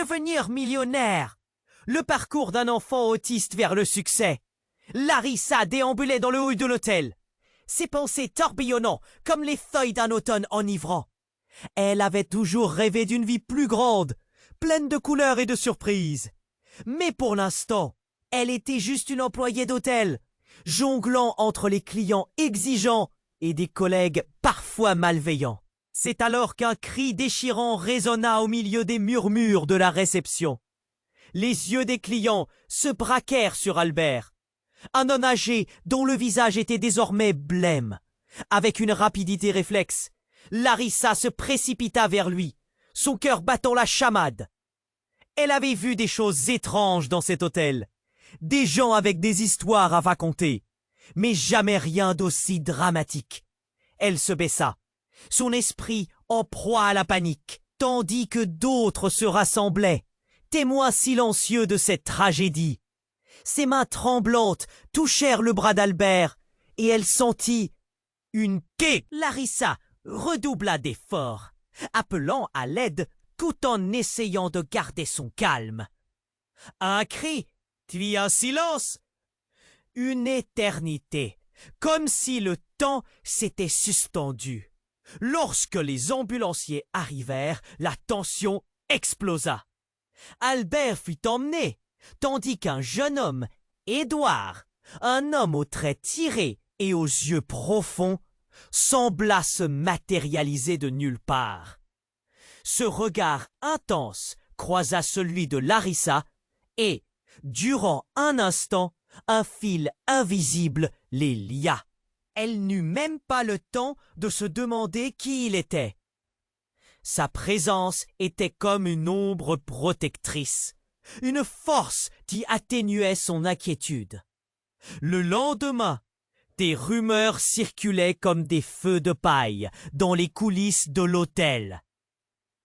devenir millionnaire. Le parcours d'un enfant autiste vers le succès. Larissa déambulait dans le hall de l'hôtel, ses pensées tourbillonnant comme les feuilles d'un automne enivrant. Elle avait toujours rêvé d'une vie plus grande, pleine de couleurs et de surprises. Mais pour l'instant, elle était juste une employée d'hôtel, jonglant entre les clients exigeants et des collègues parfois malveillants. C'est alors qu'un cri déchirant résonna au milieu des murmures de la réception. Les yeux des clients se braquèrent sur Albert, un homme âgé dont le visage était désormais blême. Avec une rapidité réflexe, Larissa se précipita vers lui, son cœur battant la chamade. Elle avait vu des choses étranges dans cet hôtel, des gens avec des histoires à raconter, mais jamais rien d'aussi dramatique. Elle se baissa, son esprit en proie à la panique, tandis que d'autres se rassemblaient, témoins silencieux de cette tragédie. Ses mains tremblantes touchèrent le bras d'Albert, et elle sentit une quai. Larissa redoubla d'efforts, appelant à l'aide tout en essayant de garder son calme. Un cri, puis un silence. Une éternité, comme si le temps s'était suspendu. Lorsque les ambulanciers arrivèrent, la tension explosa. Albert fut emmené, tandis qu'un jeune homme, Édouard, un homme aux traits tirés et aux yeux profonds, sembla se matérialiser de nulle part. Ce regard intense croisa celui de Larissa et, durant un instant, un fil invisible les lia. Elle n'eut même pas le temps de se demander qui il était. Sa présence était comme une ombre protectrice, une force qui atténuait son inquiétude. Le lendemain, des rumeurs circulaient comme des feux de paille dans les coulisses de l'hôtel.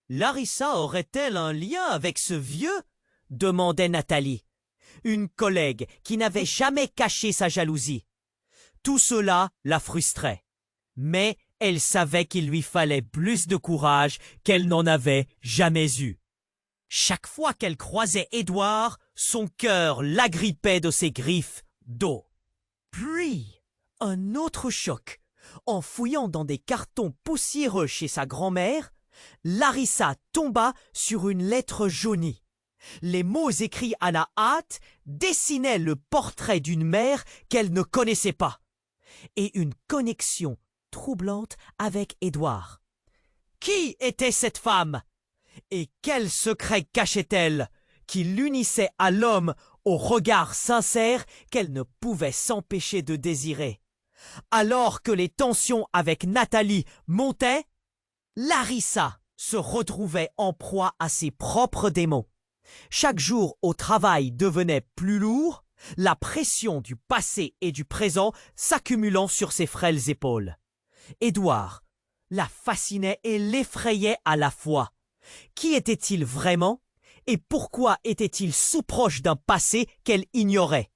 Larissa aurait-elle un lien avec ce vieux? Demandait Nathalie, une collègue qui n'avait jamais caché sa jalousie. Tout cela la frustrait, mais elle savait qu'il lui fallait plus de courage qu'elle n'en avait jamais eu. Chaque fois qu'elle croisait Édouard, son cœur l'agrippait de ses griffes d'eau. Puis, un autre choc. En fouillant dans des cartons poussiéreux chez sa grand-mère, Larissa tomba sur une lettre jaunie. Les mots écrits à la hâte dessinaient le portrait d'une mère qu'elle ne connaissait pas, et une connexion troublante avec Édouard. Qui était cette femme? Et quel secret cachait-elle qui l'unissait à l'homme au regard sincère qu'elle ne pouvait s'empêcher de désirer? Alors que les tensions avec Nathalie montaient, Larissa se retrouvait en proie à ses propres démons. Chaque jour au travail devenait plus lourd, la pression du passé et du présent s'accumulant sur ses frêles épaules. Édouard la fascinait et l'effrayait à la fois. Qui était-il vraiment? Et pourquoi était-il si proche d'un passé qu'elle ignorait?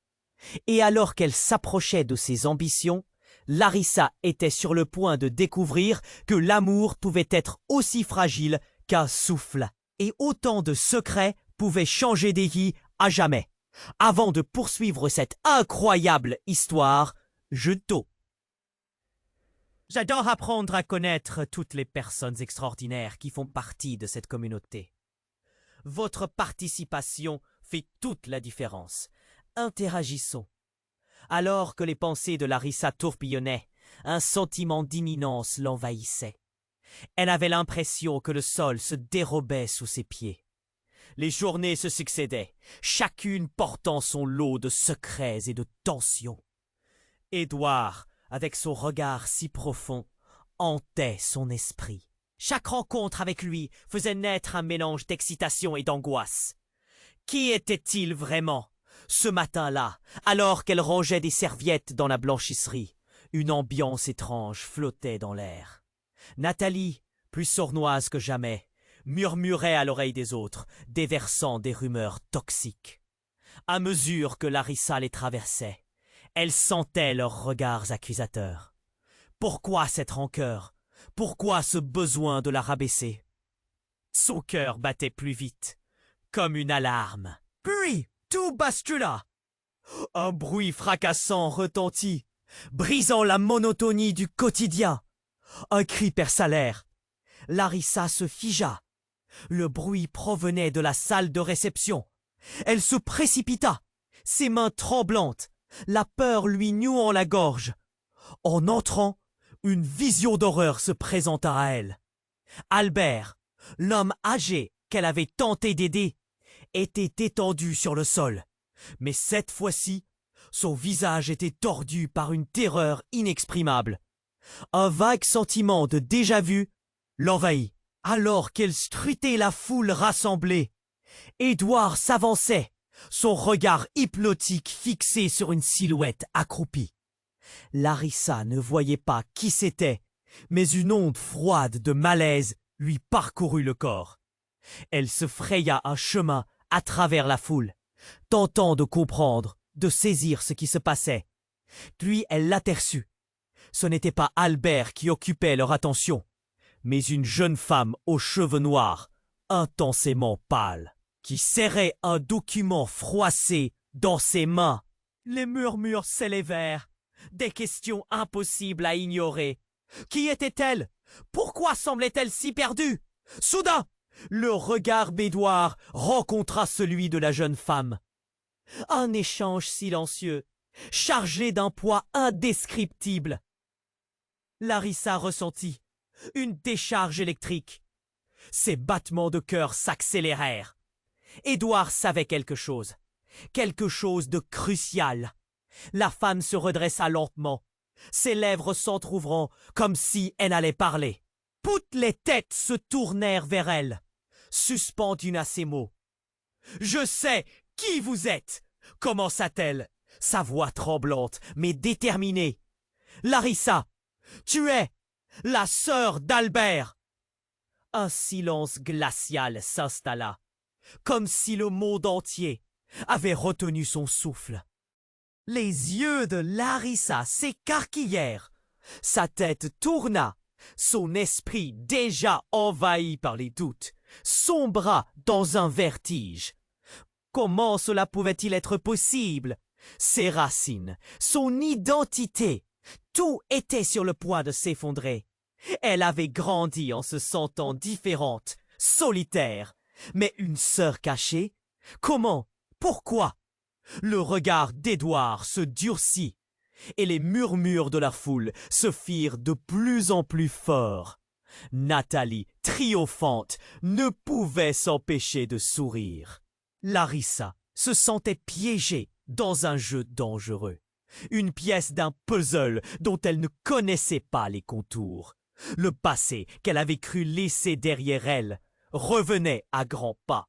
Et alors qu'elle s'approchait de ses ambitions, Larissa était sur le point de découvrir que l'amour pouvait être aussi fragile qu'un souffle, et autant de secrets pouvaient changer des vies à jamais. Avant de poursuivre cette incroyable histoire, je t'o. J'adore apprendre à connaître toutes les personnes extraordinaires qui font partie de cette communauté. Votre participation fait toute la différence. Interagissons. Alors que les pensées de Larissa tourbillonnaient, un sentiment d'imminence l'envahissait. Elle avait l'impression que le sol se dérobait sous ses pieds. Les journées se succédaient, chacune portant son lot de secrets et de tensions. Édouard, avec son regard si profond, hantait son esprit. Chaque rencontre avec lui faisait naître un mélange d'excitation et d'angoisse. Qui était-il vraiment? Ce matin-là, alors qu'elle rangeait des serviettes dans la blanchisserie, une ambiance étrange flottait dans l'air. Nathalie, plus sournoise que jamais, murmurait à l'oreille des autres, déversant des rumeurs toxiques. À mesure que Larissa les traversait, elle sentait leurs regards accusateurs. Pourquoi cette rancœur? Pourquoi ce besoin de la rabaisser? Son cœur battait plus vite. comme une alarme. Puis, tout bascula. Un bruit fracassant retentit, brisant la monotonie du quotidien. Un cri perça l'air. Larissa se figea. Le bruit provenait de la salle de réception. Elle se précipita, ses mains tremblantes, la peur lui nouant la gorge. En entrant, une vision d'horreur se présenta à elle. Albert, l'homme âgé qu'elle avait tenté d'aider, était étendu sur le sol. Mais cette fois-ci, son visage était tordu par une terreur inexprimable. Un vague sentiment de déjà-vu l'envahit. Alors qu'elle scrutait la foule rassemblée, Édouard s'avançait, son regard hypnotique fixé sur une silhouette accroupie. Larissa ne voyait pas qui c'était, mais une onde froide de malaise lui parcourut le corps. Elle se fraya un chemin à travers la foule, tentant de comprendre, de saisir ce qui se passait. Puis elle l'aperçut. Ce n'était pas Albert qui occupait leur attention, mais une jeune femme aux cheveux noirs, intensément pâle, qui serrait un document froissé dans ses mains. Les murmures s'élevèrent, des questions impossibles à ignorer. Qui était-elle? Pourquoi semblait-elle si perdue? Soudain, le regard d'Édouard rencontra celui de la jeune femme. Un échange silencieux, chargé d'un poids indescriptible. Larissa ressentit une décharge électrique. Ses battements de cœur s'accélérèrent. Édouard savait quelque chose de crucial. La femme se redressa lentement, ses lèvres s'entr'ouvrant comme si elle allait parler. Toutes les têtes se tournèrent vers elle, suspendues à ces mots. « Je sais qui vous êtes !» commença-t-elle, sa voix tremblante mais déterminée. « Larissa, tu es la sœur d'Albert !» Un silence glacial s'installa, comme si le monde entier avait retenu son souffle. Les yeux de Larissa s'écarquillèrent, sa tête tourna, son esprit déjà envahi par les doutes sombra dans un vertige. Comment cela pouvait-il être possible? Ses racines, son identité, tout était sur le point de s'effondrer. Elle avait grandi en se sentant différente, solitaire. Mais une sœur cachée? Comment? Pourquoi? Le regard d'Édouard se durcit, et les murmures de la foule se firent de plus en plus forts. Nathalie, triomphante, ne pouvait s'empêcher de sourire. Larissa se sentait piégée dans un jeu dangereux, une pièce d'un puzzle dont elle ne connaissait pas les contours. Le passé qu'elle avait cru laisser derrière elle revenait à grands pas,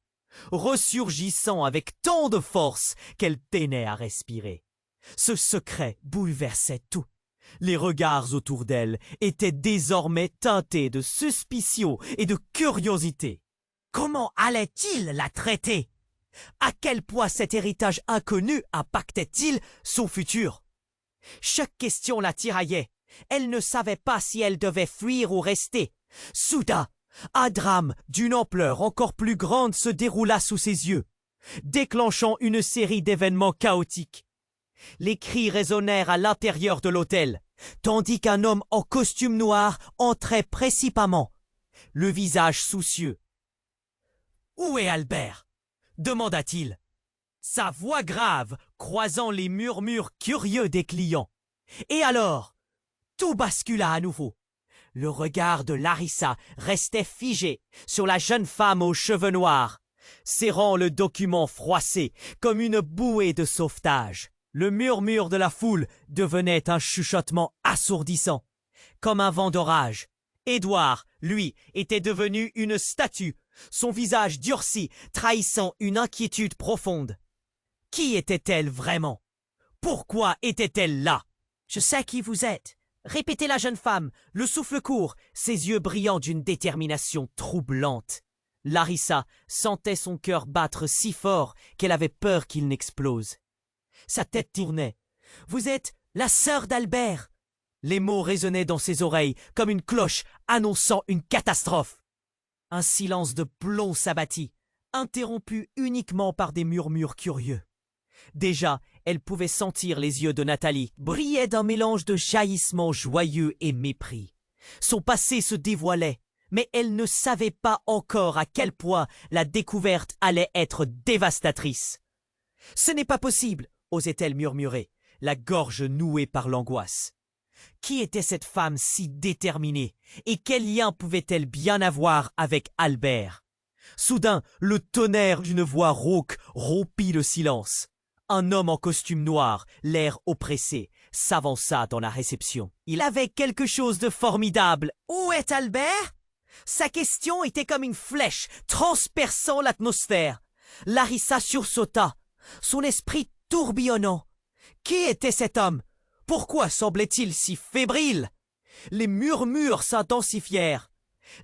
ressurgissant avec tant de force qu'elle peinait à respirer. Ce secret bouleversait tout. Les regards autour d'elle étaient désormais teintés de suspicion et de curiosité. Comment allait-il la traiter? À quel point cet héritage inconnu impactait-il son futur? Chaque question la tiraillait. Elle ne savait pas si elle devait fuir ou rester. Soudain, un drame d'une ampleur encore plus grande se déroula sous ses yeux, déclenchant une série d'événements chaotiques. Les cris résonnèrent à l'intérieur de l'hôtel, tandis qu'un homme en costume noir entrait précipitamment, le visage soucieux. « Où est Albert ?» demanda-t-il, sa voix grave croisant les murmures curieux des clients. Et alors, tout bascula à nouveau. Le regard de Larissa restait figé sur la jeune femme aux cheveux noirs, serrant le document froissé comme une bouée de sauvetage. Le murmure de la foule devenait un chuchotement assourdissant, comme un vent d'orage. Édouard, lui, était devenu une statue, son visage durci, trahissant une inquiétude profonde. Qui était-elle vraiment? Pourquoi était-elle là? « Je sais qui vous êtes », répétait la jeune femme, le souffle court, ses yeux brillants d'une détermination troublante. Larissa sentait son cœur battre si fort qu'elle avait peur qu'il n'explose. Sa tête tournait. « Vous êtes la sœur d'Albert !» Les mots résonnaient dans ses oreilles comme une cloche annonçant une catastrophe. Un silence de plomb s'abattit, interrompue uniquement par des murmures curieux. Déjà, elle pouvait sentir les yeux de Nathalie brillaient d'un mélange de jaillissements joyeux et mépris. Son passé se dévoilait, mais elle ne savait pas encore à quel point la découverte allait être dévastatrice. « Ce n'est pas possible !» osait-elle murmurer, la gorge nouée par l'angoisse. Qui était cette femme si déterminée, et quel lien pouvait-elle bien avoir avec Albert? Soudain, le tonnerre d'une voix rauque rompit le silence. Un homme en costume noir, l'air oppressé, s'avança dans la réception. Il avait quelque chose de formidable. « Où est Albert ?» Sa question était comme une flèche, transperçant l'atmosphère. Larissa sursauta, son esprit tourbillonnant. Qui était cet homme? Pourquoi semblait-il si fébrile? Les murmures s'intensifièrent.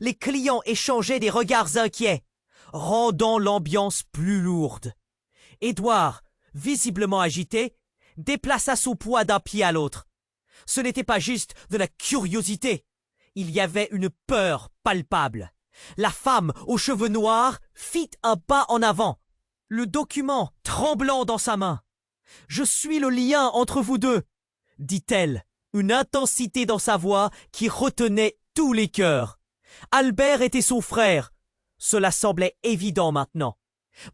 Les clients échangeaient des regards inquiets, rendant l'ambiance plus lourde. Édouard, visiblement agité, déplaça son poids d'un pied à l'autre. Ce n'était pas juste de la curiosité. Il y avait une peur palpable. La femme aux cheveux noirs fit un pas en avant, le document tremblant dans sa main. « Je suis le lien entre vous deux », dit-elle, une intensité dans sa voix qui retenait tous les cœurs. Albert était son frère. Cela semblait évident maintenant.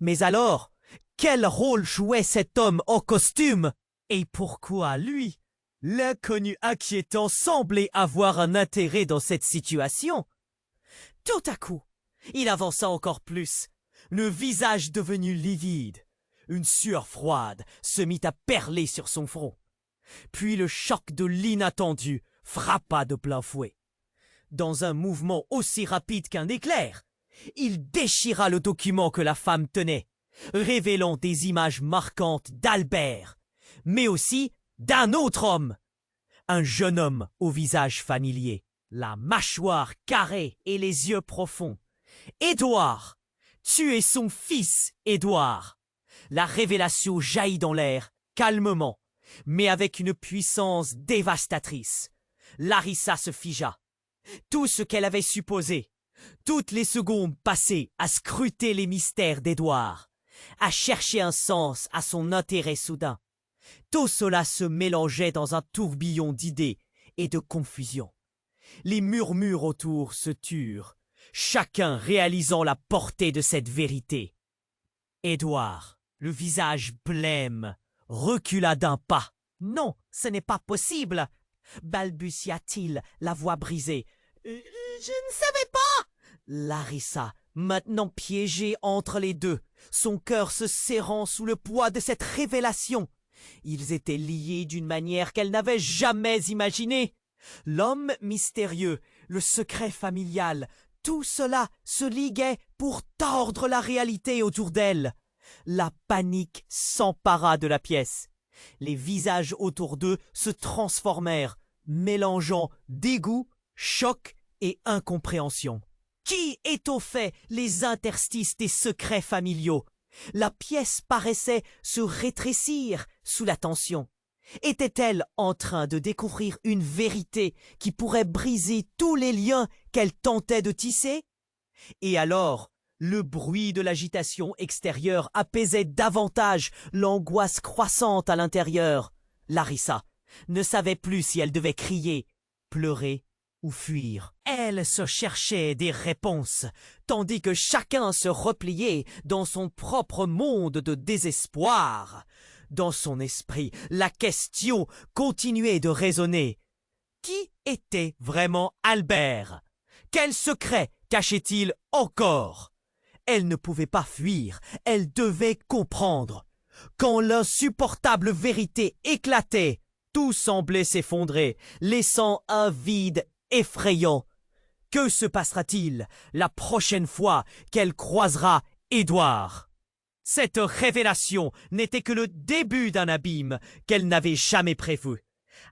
Mais alors, quel rôle jouait cet homme en costume? Et pourquoi lui? L'inconnu inquiétant semblait avoir un intérêt dans cette situation. Tout à coup, il avança encore plus, le visage devenu livide. Une sueur froide se mit à perler sur son front. Puis le choc de l'inattendu frappa de plein fouet. Dans un mouvement aussi rapide qu'un éclair, il déchira le document que la femme tenait, révélant des images marquantes d'Albert, mais aussi d'un autre homme. Un jeune homme au visage familier, la mâchoire carrée et les yeux profonds. Édouard! Tu es son fils, Édouard! La révélation jaillit dans l'air, calmement, mais avec une puissance dévastatrice. Larissa se figea. Tout ce qu'elle avait supposé, toutes les secondes passées à scruter les mystères d'Édouard, à chercher un sens à son intérêt soudain. Tout cela se mélangeait dans un tourbillon d'idées et de confusion. Les murmures autour se turent, chacun réalisant la portée de cette vérité. Édouard, le visage blême, recula d'un pas. « Non, ce n'est pas possible !» balbutia-t-il, la voix brisée. « Je ne savais pas !» Larissa, maintenant piégée entre les deux, son cœur se serrant sous le poids de cette révélation. Ils étaient liés d'une manière qu'elle n'avait jamais imaginée. L'homme mystérieux, le secret familial, tout cela se liguait pour tordre la réalité autour d'elle. La panique s'empara de la pièce. Les visages autour d'eux se transformèrent, mélangeant dégoût, choc et incompréhension. Qui étoffait les interstices des secrets familiaux? La pièce paraissait se rétrécir sous la tension. Était-elle en train de découvrir une vérité qui pourrait briser tous les liens qu'elle tentait de tisser? Et alors, le bruit de l'agitation extérieure apaisait davantage l'angoisse croissante à l'intérieur. Larissa ne savait plus si elle devait crier, pleurer ou fuir. Elle se cherchait des réponses, tandis que chacun se repliait dans son propre monde de désespoir. Dans son esprit, la question continuait de résonner. Qui était vraiment Albert? Quel secret cachait-il encore? Elle ne pouvait pas fuir, elle devait comprendre. Quand l'insupportable vérité éclatait, tout semblait s'effondrer, laissant un vide effrayant. Que se passera-t-il la prochaine fois qu'elle croisera Édouard? Cette révélation n'était que le début d'un abîme qu'elle n'avait jamais prévu.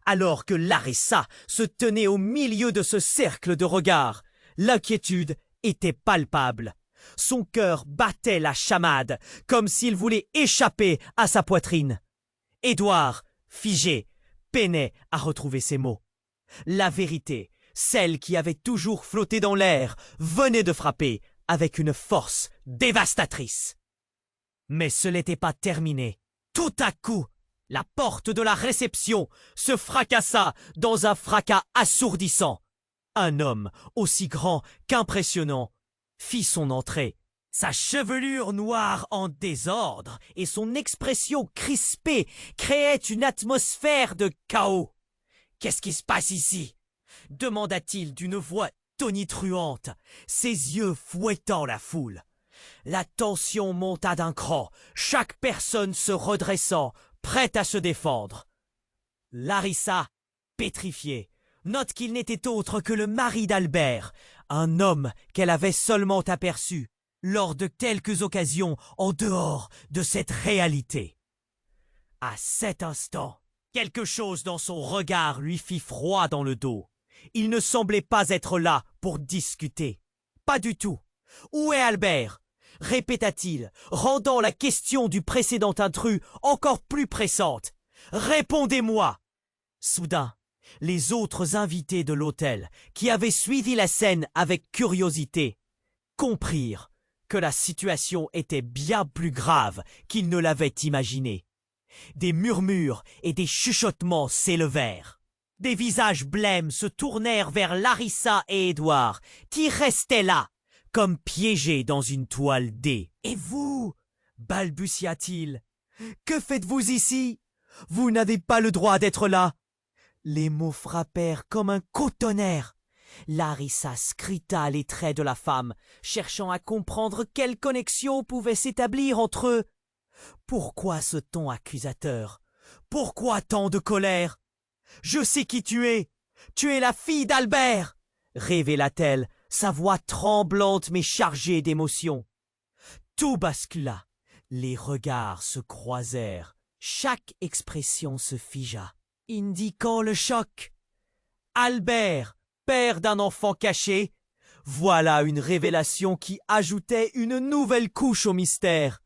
Alors que Larissa se tenait au milieu de ce cercle de regards, l'inquiétude était palpable. Son cœur battait la chamade, comme s'il voulait échapper à sa poitrine. Édouard, figé, peinait à retrouver ses mots. La vérité, celle qui avait toujours flotté dans l'air, venait de frapper avec une force dévastatrice. Mais ce n'était pas terminé. Tout à coup, la porte de la réception se fracassa dans un fracas assourdissant. Un homme, aussi grand qu'impressionnant, fit son entrée. Sa chevelure noire en désordre et son expression crispée créaient une atmosphère de chaos. « Qu'est-ce qui se passe ici ?» demanda-t-il d'une voix tonitruante, ses yeux fouettant la foule. La tension monta d'un cran, chaque personne se redressant, prête à se défendre. Larissa, pétrifiée, note qu'il n'était autre que le mari d'Albert, un homme qu'elle avait seulement aperçu lors de quelques occasions en dehors de cette réalité. À cet instant, quelque chose dans son regard lui fit froid dans le dos. Il ne semblait pas être là pour discuter. Pas du tout. Où est Albert ? Répéta-t-il, rendant la question du précédent intrus encore plus pressante. Répondez-moi ! Soudain, les autres invités de l'hôtel, qui avaient suivi la scène avec curiosité, comprirent que la situation était bien plus grave qu'ils ne l'avaient imaginé. Des murmures et des chuchotements s'élevèrent. Des visages blêmes se tournèrent vers Larissa et Édouard, qui restaient là, comme piégés dans une toile d'aie. « Et vous » balbutia-t-il. « Que faites-vous ici? Vous n'avez pas le droit d'être là. » Les mots frappèrent comme un coup de tonnerre. Larissa scruta les traits de la femme, cherchant à comprendre quelle connexion pouvait s'établir entre eux. Pourquoi ce ton accusateur? Pourquoi tant de colère? « Je sais qui tu es. Tu es la fille d'Albert !» révéla-t-elle, sa voix tremblante mais chargée d'émotion. Tout bascula. Les regards se croisèrent. Chaque expression se figea, indiquant le choc. Albert, père d'un enfant caché, voilà une révélation qui ajoutait une nouvelle couche au mystère.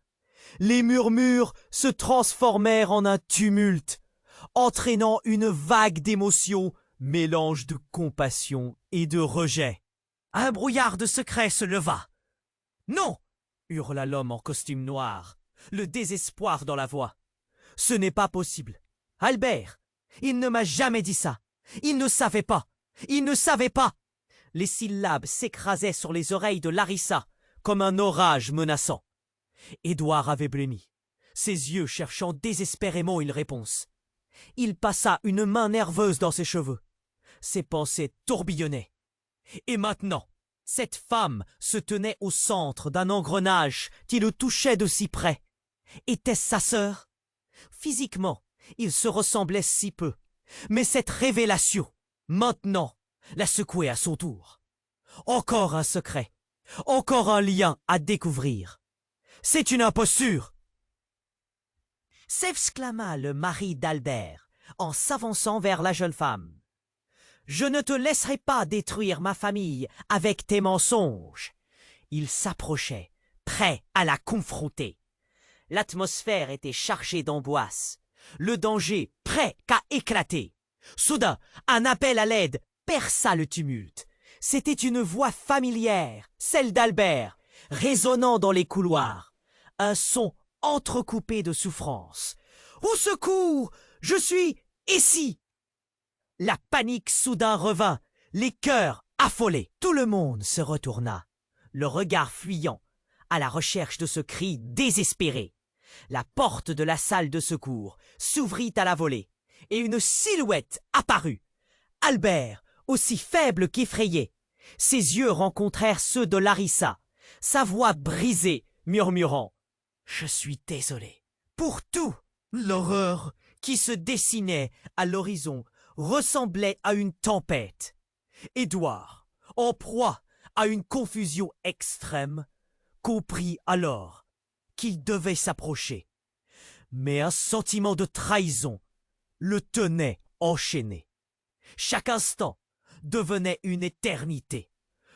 Les murmures se transformèrent en un tumulte, entraînant une vague d'émotions, mélange de compassion et de rejet. Un brouillard de secret se leva. « Non !» hurla l'homme en costume noir, le désespoir dans la voix. « Ce n'est pas possible. Albert, il ne m'a jamais dit ça. Il ne savait pas. Il ne savait pas !» Les syllabes s'écrasaient sur les oreilles de Larissa, comme un orage menaçant. Édouard avait blêmi, ses yeux cherchant désespérément une réponse. Il passa une main nerveuse dans ses cheveux. Ses pensées tourbillonnaient. Et maintenant, cette femme se tenait au centre d'un engrenage qui le touchait de si près. Était-ce sa sœur? Physiquement, ils se ressemblaient si peu. Mais cette révélation, maintenant, la secouait à son tour. Encore un secret, encore un lien à découvrir. C'est une imposture! S'exclama le mari d'Albert en s'avançant vers la jeune femme. Je ne te laisserai pas détruire ma famille avec tes mensonges. Il s'approchait, prêt à la confronter. L'atmosphère était chargée d'angoisse, le danger prêt qu'à éclater. Soudain, un appel à l'aide perça le tumulte. C'était une voix familière, celle d'Albert, résonnant dans les couloirs. Un son entrecoupé de souffrance. « Au secours! Je suis ici !» La panique soudain revint, les cœurs affolés. Tout le monde se retourna, le regard fuyant, à la recherche de ce cri désespéré. La porte de la salle de secours s'ouvrit à la volée, et une silhouette apparut. Albert, aussi faible qu'effrayé. Ses yeux rencontrèrent ceux de Larissa, sa voix brisée, murmurant « Je suis désolé pour tout !» L'horreur qui se dessinait à l'horizon ressemblait à une tempête. Édouard, en proie à une confusion extrême, comprit alors qu'il devait s'approcher. Mais un sentiment de trahison le tenait enchaîné. Chaque instant devenait une éternité.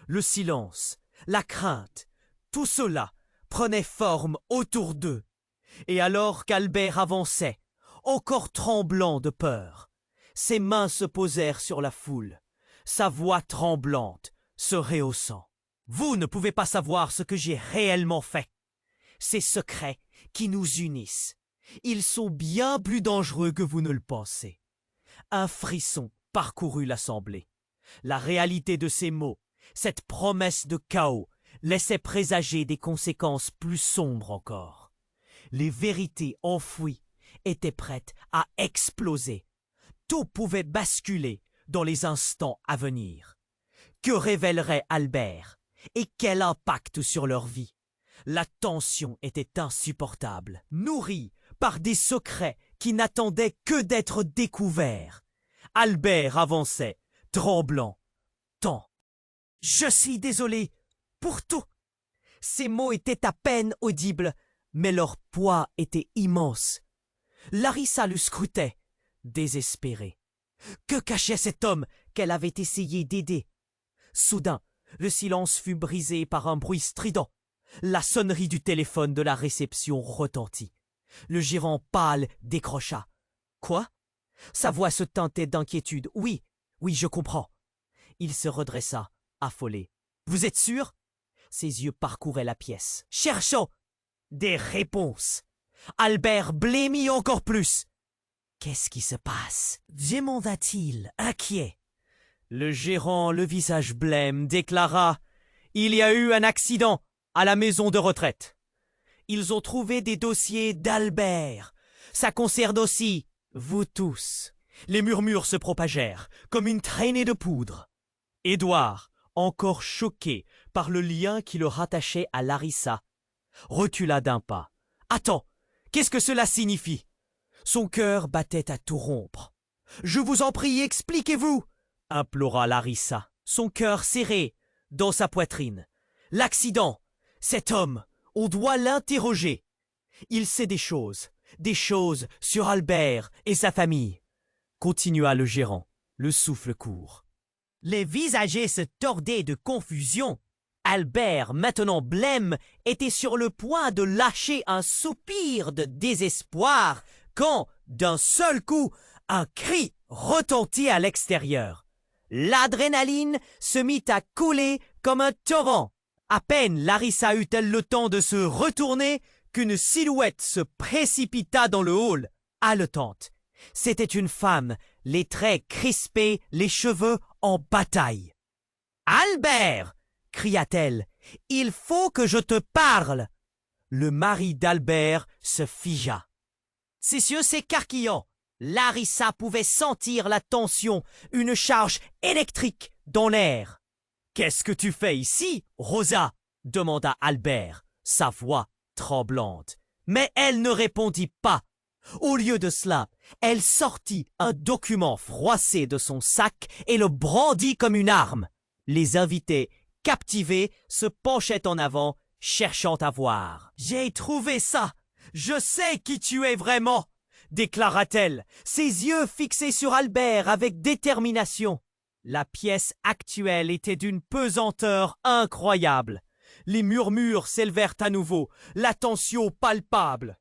Le silence, la crainte, tout cela prenait forme autour d'eux. Et alors qu'Albert avançait, encore tremblant de peur, ses mains se posèrent sur la foule, sa voix tremblante se rehaussant. « Vous ne pouvez pas savoir ce que j'ai réellement fait. Ces secrets qui nous unissent, ils sont bien plus dangereux que vous ne le pensez. Un frisson parcourut l'assemblée. La réalité de ces mots, cette promesse de chaos, laissait présager des conséquences plus sombres encore. Les vérités enfouies étaient prêtes à exploser. Tout pouvait basculer dans les instants à venir. Que révélerait Albert et quel impact sur leur vie? La tension était insupportable, nourrie par des secrets qui n'attendaient que d'être découverts. Albert avançait, tremblant. Tant. Je suis désolé pour tout. Ces mots étaient à peine audibles, mais leur poids était immense. Larissa le scrutait, désespérée. Que cachait cet homme qu'elle avait essayé d'aider? Soudain, le silence fut brisé par un bruit strident. La sonnerie du téléphone de la réception retentit. Le gérant pâle décrocha. « Quoi » Sa voix se teintait d'inquiétude. « Oui, je comprends. » Il se redressa, affolé. « Vous êtes sûr ?» Ses yeux parcouraient la pièce, cherchant des réponses. Albert blêmit encore plus. « Qu'est-ce qui se passe ?» demanda-t-il, inquiet. Le gérant, le visage blême, déclara « Il y a eu un accident à la maison de retraite. Ils ont trouvé des dossiers d'Albert. Ça concerne aussi vous tous. » Les murmures se propagèrent comme une traînée de poudre. Édouard, encore choqué par le lien qui le rattachait à Larissa, recula d'un pas. « Attends, qu'est-ce que cela signifie ?» Son cœur battait à tout rompre. « Je vous en prie, expliquez-vous » implora Larissa, son cœur serré dans sa poitrine. « L'accident, cet homme, on doit l'interroger. Il sait des choses sur Albert et sa famille. » Continua le gérant, le souffle court. Les visagers se tordaient de confusion. Albert, maintenant blême, était sur le point de lâcher un soupir de désespoir quand, d'un seul coup, un cri retentit à l'extérieur. L'adrénaline se mit à couler comme un torrent. À peine Larissa eut-elle le temps de se retourner qu'une silhouette se précipita dans le hall, haletante. C'était une femme, les traits crispés, les cheveux en bataille. « Albert !» cria-t-elle. « Il faut que je te parle !» Le mari d'Albert se figea. Ses yeux s'écarquillant, Larissa pouvait sentir la tension, une charge électrique dans l'air. « Qu'est-ce que tu fais ici, Rosa ?» demanda Albert, sa voix tremblante. Mais elle ne répondit pas. Au lieu de cela, elle sortit un document froissé de son sac et le brandit comme une arme. Les invités, captivés, se penchaient en avant, cherchant à voir. « J'ai trouvé ça! Je sais qui tu es vraiment !» déclara-t-elle, ses yeux fixés sur Albert avec détermination. La pièce actuelle était d'une pesanteur incroyable. Les murmures s'élevèrent à nouveau, la tension palpable.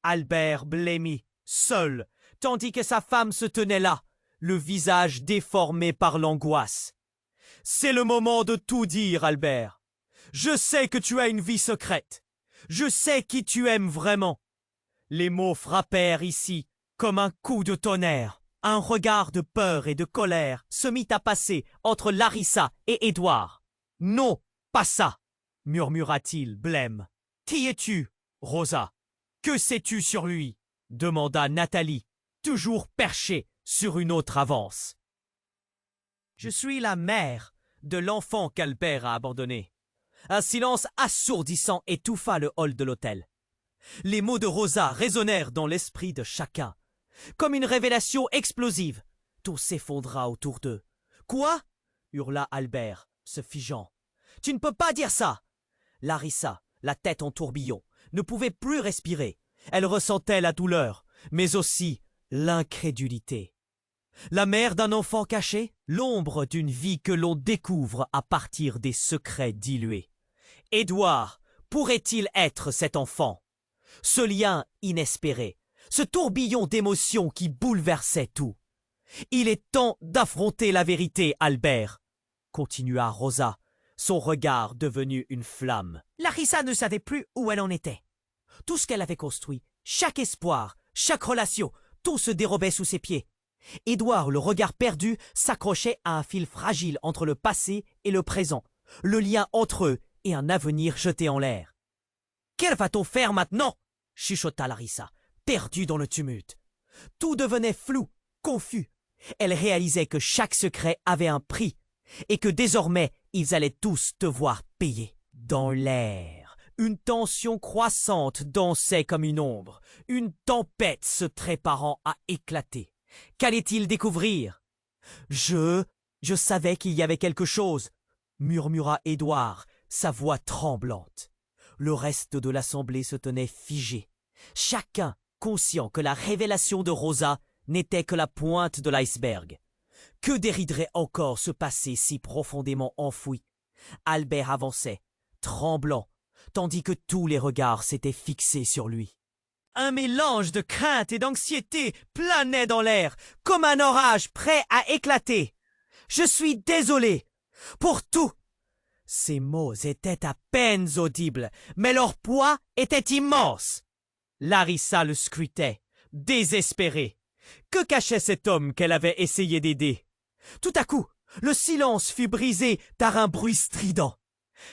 Albert blêmit, seul, tandis que sa femme se tenait là, le visage déformé par l'angoisse. « C'est le moment de tout dire, Albert. Je sais que tu as une vie secrète. Je sais qui tu aimes vraiment. » Les mots frappèrent ici comme un coup de tonnerre. Un regard de peur et de colère se mit à passer entre Larissa et Édouard. « Non, pas ça !» murmura-t-il blême. « Qui es-tu, Rosa ? Que sais-tu sur lui ?» demanda Nathalie, toujours perchée sur une autre avance. « Je suis la mère de l'enfant qu'Albert a abandonné. » Un silence assourdissant étouffa le hall de l'hôtel. Les mots de Rosa résonnèrent dans l'esprit de chacun. Comme une révélation explosive, tout s'effondra autour d'eux. « Quoi ?» hurla Albert, se figeant. « Tu ne peux pas dire ça !» Larissa, la tête en tourbillon, ne pouvait plus respirer. Elle ressentait la douleur, mais aussi l'incrédulité. La mère d'un enfant caché, l'ombre d'une vie que l'on découvre à partir des secrets dilués. Édouard pourrait-il être cet enfant? Ce lien inespéré, ce tourbillon d'émotions qui bouleversait tout. « Il est temps d'affronter la vérité, Albert !» continua Rosa, son regard devenu une flamme. Larissa ne savait plus où elle en était. Tout ce qu'elle avait construit, chaque espoir, chaque relation, tout se dérobait sous ses pieds. Édouard, le regard perdu, s'accrochait à un fil fragile entre le passé et le présent, le lien entre eux et un avenir jeté en l'air. « Qu'elle va-t-on faire maintenant ?» chuchota Larissa, perdue dans le tumulte. Tout devenait flou, confus. Elle réalisait que chaque secret avait un prix et que désormais ils allaient tous devoir payer. Dans l'air, une tension croissante dansait comme une ombre, une tempête se préparant à éclater. Qu'allait-il découvrir? Je savais qu'il y avait quelque chose, murmura Édouard, sa voix tremblante. Le reste de l'assemblée se tenait figé, chacun conscient que la révélation de Rosa n'était que la pointe de l'iceberg. Que dériderait encore ce passé si profondément enfoui? Albert avançait, tremblant, tandis que tous les regards s'étaient fixés sur lui. Un mélange de crainte et d'anxiété planait dans l'air, comme un orage prêt à éclater. « Je suis désolé pour tout !» Ces mots étaient à peine audibles, mais leur poids était immense. Larissa le scrutait, désespérée. Que cachait cet homme qu'elle avait essayé d'aider? Tout à coup, le silence fut brisé par un bruit strident.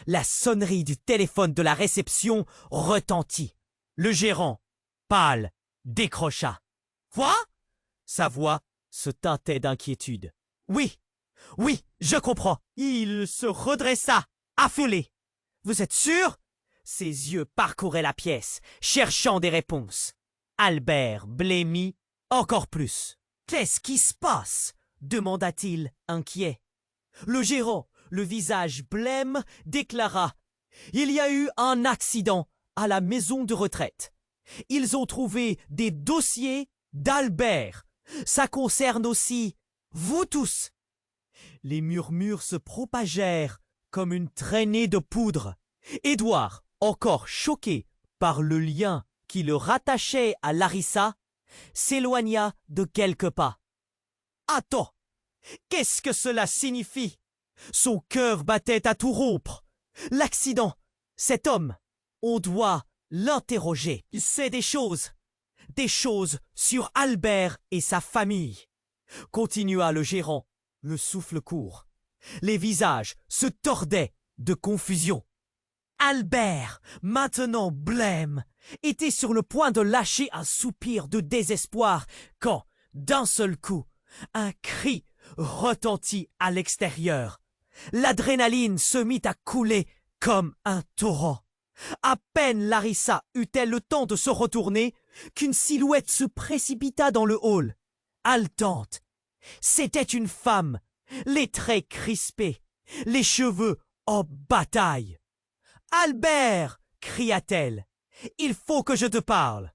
La sonnerie du téléphone de la réception retentit. Le gérant, pâle, décrocha. « Quoi ?» Sa voix se teintait d'inquiétude. « Oui, je comprends. » Il se redressa, affolé. « Vous êtes sûr ?» Ses yeux parcouraient la pièce, cherchant des réponses. Albert blêmit encore plus. « Qu'est-ce qui se passe ?» demanda-t-il, inquiet. Le gérant, le visage blême, déclara « Il y a eu un accident à la maison de retraite. Ils ont trouvé des dossiers d'Albert. Ça concerne aussi vous tous. » Les murmures se propagèrent comme une traînée de poudre. Édouard, encore choqué par le lien qui le rattachait à Larissa, s'éloigna de quelques pas. « Attends, qu'est-ce que cela signifie ?» Son cœur battait à tout rompre. L'accident, cet homme, on doit l'interroger. Il sait des choses sur Albert et sa famille, continua le gérant, le souffle court. Les visages se tordaient de confusion. Albert, maintenant blême, était sur le point de lâcher un soupir de désespoir quand, d'un seul coup, un cri retentit à l'extérieur. L'adrénaline se mit à couler comme un torrent. À peine Larissa eut-elle le temps de se retourner qu'une silhouette se précipita dans le hall, haletante. C'était une femme, les traits crispés, les cheveux en bataille. « Albert !» cria-t-elle. « Il faut que je te parle !»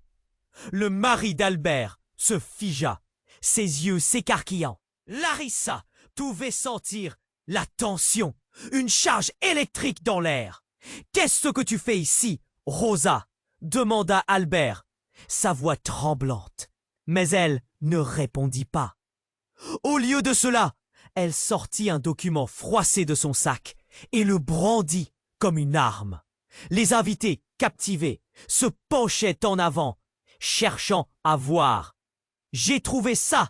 Le mari d'Albert se figea, ses yeux s'écarquillant. Larissa pouvait sentir la tension, une charge électrique dans l'air. « Qu'est-ce que tu fais ici, Rosa ?» demanda Albert, sa voix tremblante. Mais elle ne répondit pas. Au lieu de cela, elle sortit un document froissé de son sac et le brandit comme une arme. Les invités, captivés, se penchaient en avant, cherchant à voir. « J'ai trouvé ça.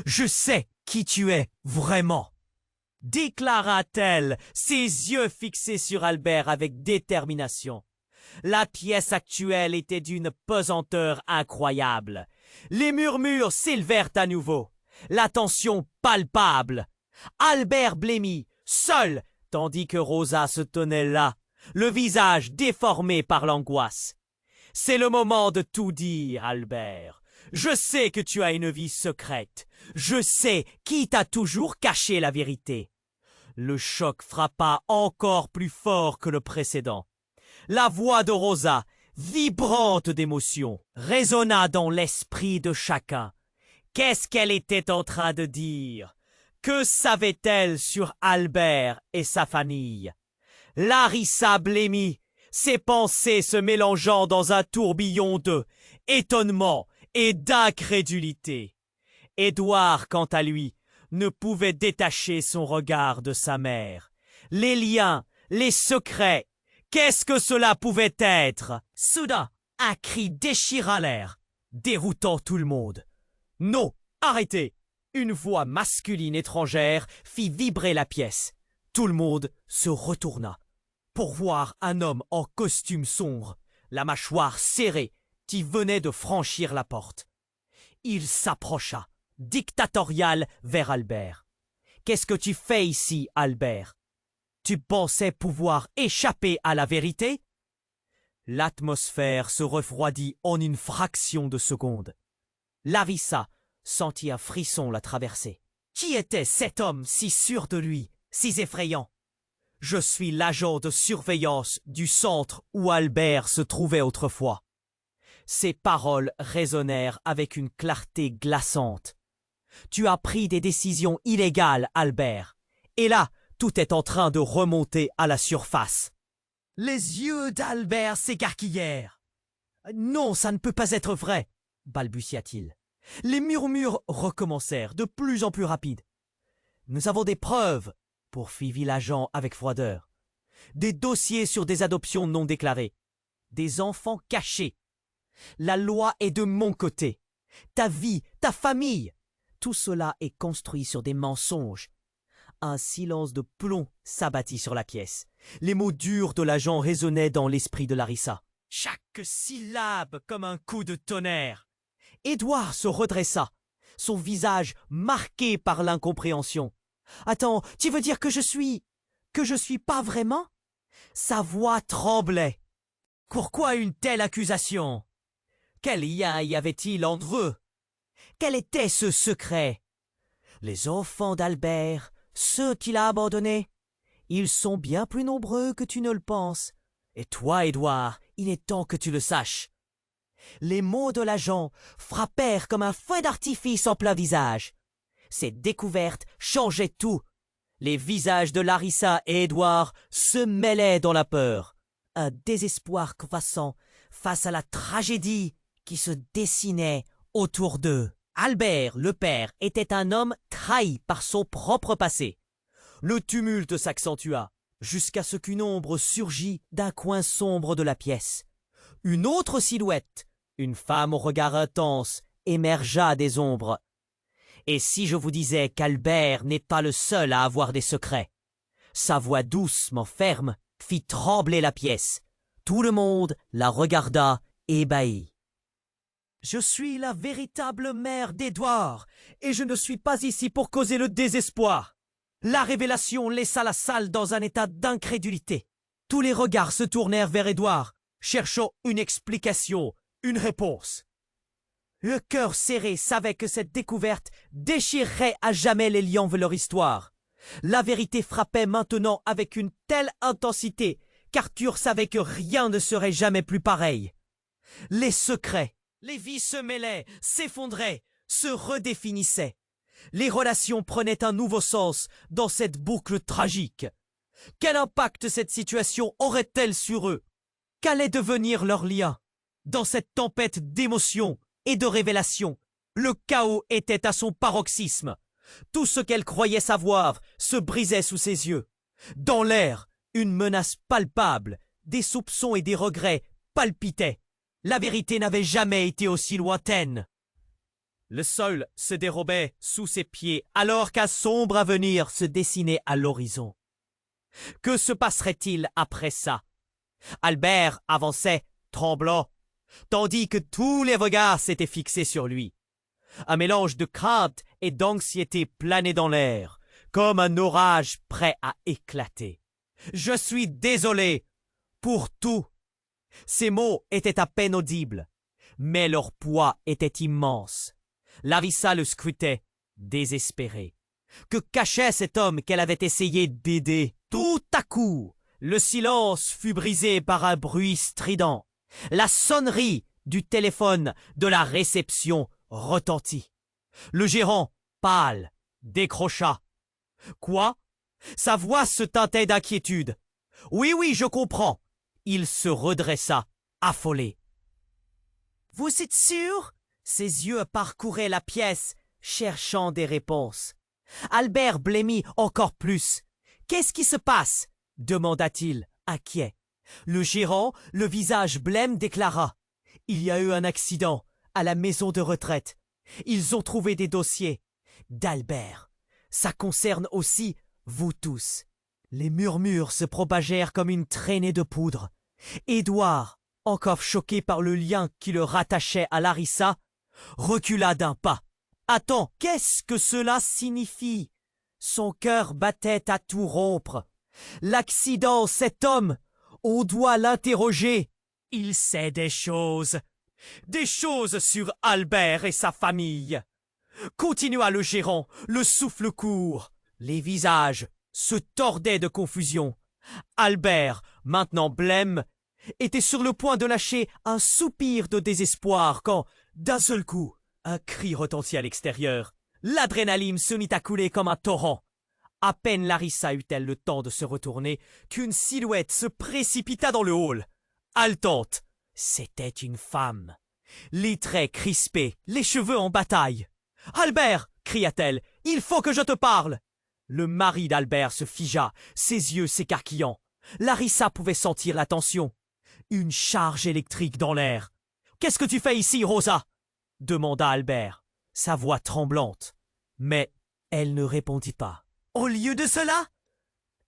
Je sais qui tu es vraiment. » déclara-t-elle, ses yeux fixés sur Albert avec détermination. La pièce actuelle était d'une pesanteur incroyable. Les murmures s'élevèrent à nouveau. La tension palpable. Albert blêmit, seul, tandis que Rosa se tenait là, le visage déformé par l'angoisse. « C'est le moment de tout dire, Albert. Je sais que tu as une vie secrète. Je sais qui t'a toujours caché la vérité. » Le choc frappa encore plus fort que le précédent. La voix de Rosa, vibrante d'émotion, résonna dans l'esprit de chacun. Qu'est-ce qu'elle était en train de dire? Que savait-elle sur Albert et sa famille? Larissa blêmit, ses pensées se mélangeant dans un tourbillon de étonnement et d'incrédulité. Édouard, quant à lui, ne pouvait détacher son regard de sa mère. Les liens, les secrets. Qu'est-ce que cela pouvait être? Soudain, un cri déchira l'air, déroutant tout le monde. Non, arrêtez! Une voix masculine étrangère fit vibrer la pièce. Tout le monde se retourna pour voir un homme en costume sombre, la mâchoire serrée, qui venait de franchir la porte. Il s'approcha, dictatorial, vers Albert. « Qu'est-ce que tu fais ici, Albert? Tu pensais pouvoir échapper à la vérité ?» L'atmosphère se refroidit en une fraction de seconde. Larissa sentit un frisson la traverser. Qui était cet homme si sûr de lui, si effrayant? Je suis l'agent de surveillance du centre où Albert se trouvait autrefois. Ces paroles résonnèrent avec une clarté glaçante. Tu as pris des décisions illégales, Albert. Et là, tout est en train de remonter à la surface. Les yeux d'Albert s'écarquillèrent. Non, ça ne peut pas être vrai, balbutia-t-il. Les murmures recommencèrent, de plus en plus rapides. Nous avons des preuves, poursuivit l'agent avec froideur. Des dossiers sur des adoptions non déclarées. Des enfants cachés. La loi est de mon côté. Ta vie, ta famille. Tout cela est construit sur des mensonges. Un silence de plomb s'abattit sur la pièce. Les mots durs de l'agent résonnaient dans l'esprit de Larissa. Chaque syllabe comme un coup de tonnerre. Édouard se redressa, son visage marqué par l'incompréhension. « Attends, tu veux dire que je suis pas vraiment ?» Sa voix tremblait. Pourquoi une telle accusation? Quel lien y avait-il entre eux? Quel était ce secret? Les enfants d'Albert, ceux qu'il a abandonnés, ils sont bien plus nombreux que tu ne le penses. Et toi, Édouard, il est temps que tu le saches. Les mots de l'agent frappèrent comme un feu d'artifice en plein visage. Cette découverte changeait tout. Les visages de Larissa et Édouard se mêlaient dans la peur. Un désespoir croissant face à la tragédie qui se dessinait autour d'eux. Albert, le père, était un homme trahi par son propre passé. Le tumulte s'accentua, jusqu'à ce qu'une ombre surgit d'un coin sombre de la pièce. Une autre silhouette, une femme au regard intense, émergea des ombres. Et si je vous disais qu'Albert n'est pas le seul à avoir des secrets? Sa voix doucement ferme fit trembler la pièce. Tout le monde la regarda ébahi. Je suis la véritable mère d'Édouard, et je ne suis pas ici pour causer le désespoir. La révélation laissa la salle dans un état d'incrédulité. Tous les regards se tournèrent vers Édouard, cherchant une explication, une réponse. Le cœur serré savait que cette découverte déchirerait à jamais les liens de leur histoire. La vérité frappait maintenant avec une telle intensité qu'Arthur savait que rien ne serait jamais plus pareil. Les secrets, les vies se mêlaient, s'effondraient, se redéfinissaient. Les relations prenaient un nouveau sens dans cette boucle tragique. Quel impact cette situation aurait-elle sur eux? Qu'allait devenir leur lien? Dans cette tempête d'émotions et de révélations, le chaos était à son paroxysme. Tout ce qu'elle croyait savoir se brisait sous ses yeux. Dans l'air, une menace palpable, des soupçons et des regrets palpitaient. La vérité n'avait jamais été aussi lointaine. Le sol se dérobait sous ses pieds alors qu'un sombre avenir se dessinait à l'horizon. Que se passerait-il après ça? Albert avançait, tremblant, tandis que tous les regards s'étaient fixés sur lui. Un mélange de crainte et d'anxiété planait dans l'air, comme un orage prêt à éclater. « Je suis désolé pour tout !» Ces mots étaient à peine audibles, mais leur poids était immense. Larissa le scrutait, désespérée. Que cachait cet homme qu'elle avait essayé d'aider? Tout à coup, le silence fut brisé par un bruit strident. La sonnerie du téléphone de la réception retentit. Le gérant, pâle, décrocha. Quoi? Sa voix se teintait d'inquiétude. Oui, je comprends. Il se redressa, affolé. Vous êtes sûr? Ses yeux parcouraient la pièce, cherchant des réponses. Albert blêmit encore plus. Qu'est-ce qui se passe? Demanda-t-il, inquiet. Le gérant, le visage blême, déclara: Il y a eu un accident à la maison de retraite. Ils ont trouvé des dossiers d'Albert. Ça concerne aussi vous tous. Les murmures se propagèrent comme une traînée de poudre. Édouard, encore choqué par le lien qui le rattachait à Larissa, recula d'un pas. Attends, qu'est-ce que cela signifie? Son cœur battait à tout rompre. L'accident, cet homme, on doit l'interroger. Il sait des choses sur Albert et sa famille. Continua le gérant, le souffle court. Les visages se tordaient de confusion. Albert, maintenant blême, était sur le point de lâcher un soupir de désespoir quand, d'un seul coup, un cri retentit à l'extérieur. L'adrénaline se mit à couler comme un torrent. À peine Larissa eut-elle le temps de se retourner qu'une silhouette se précipita dans le hall. Haletante, c'était une femme. Les traits crispés, les cheveux en bataille. « Albert !» cria-t-elle. « Il faut que je te parle !» Le mari d'Albert se figea, ses yeux s'écarquillant. Larissa pouvait sentir la tension. Une charge électrique dans l'air. « Qu'est-ce que tu fais ici, Rosa ?» demanda Albert, sa voix tremblante. Mais elle ne répondit pas. Au lieu de cela,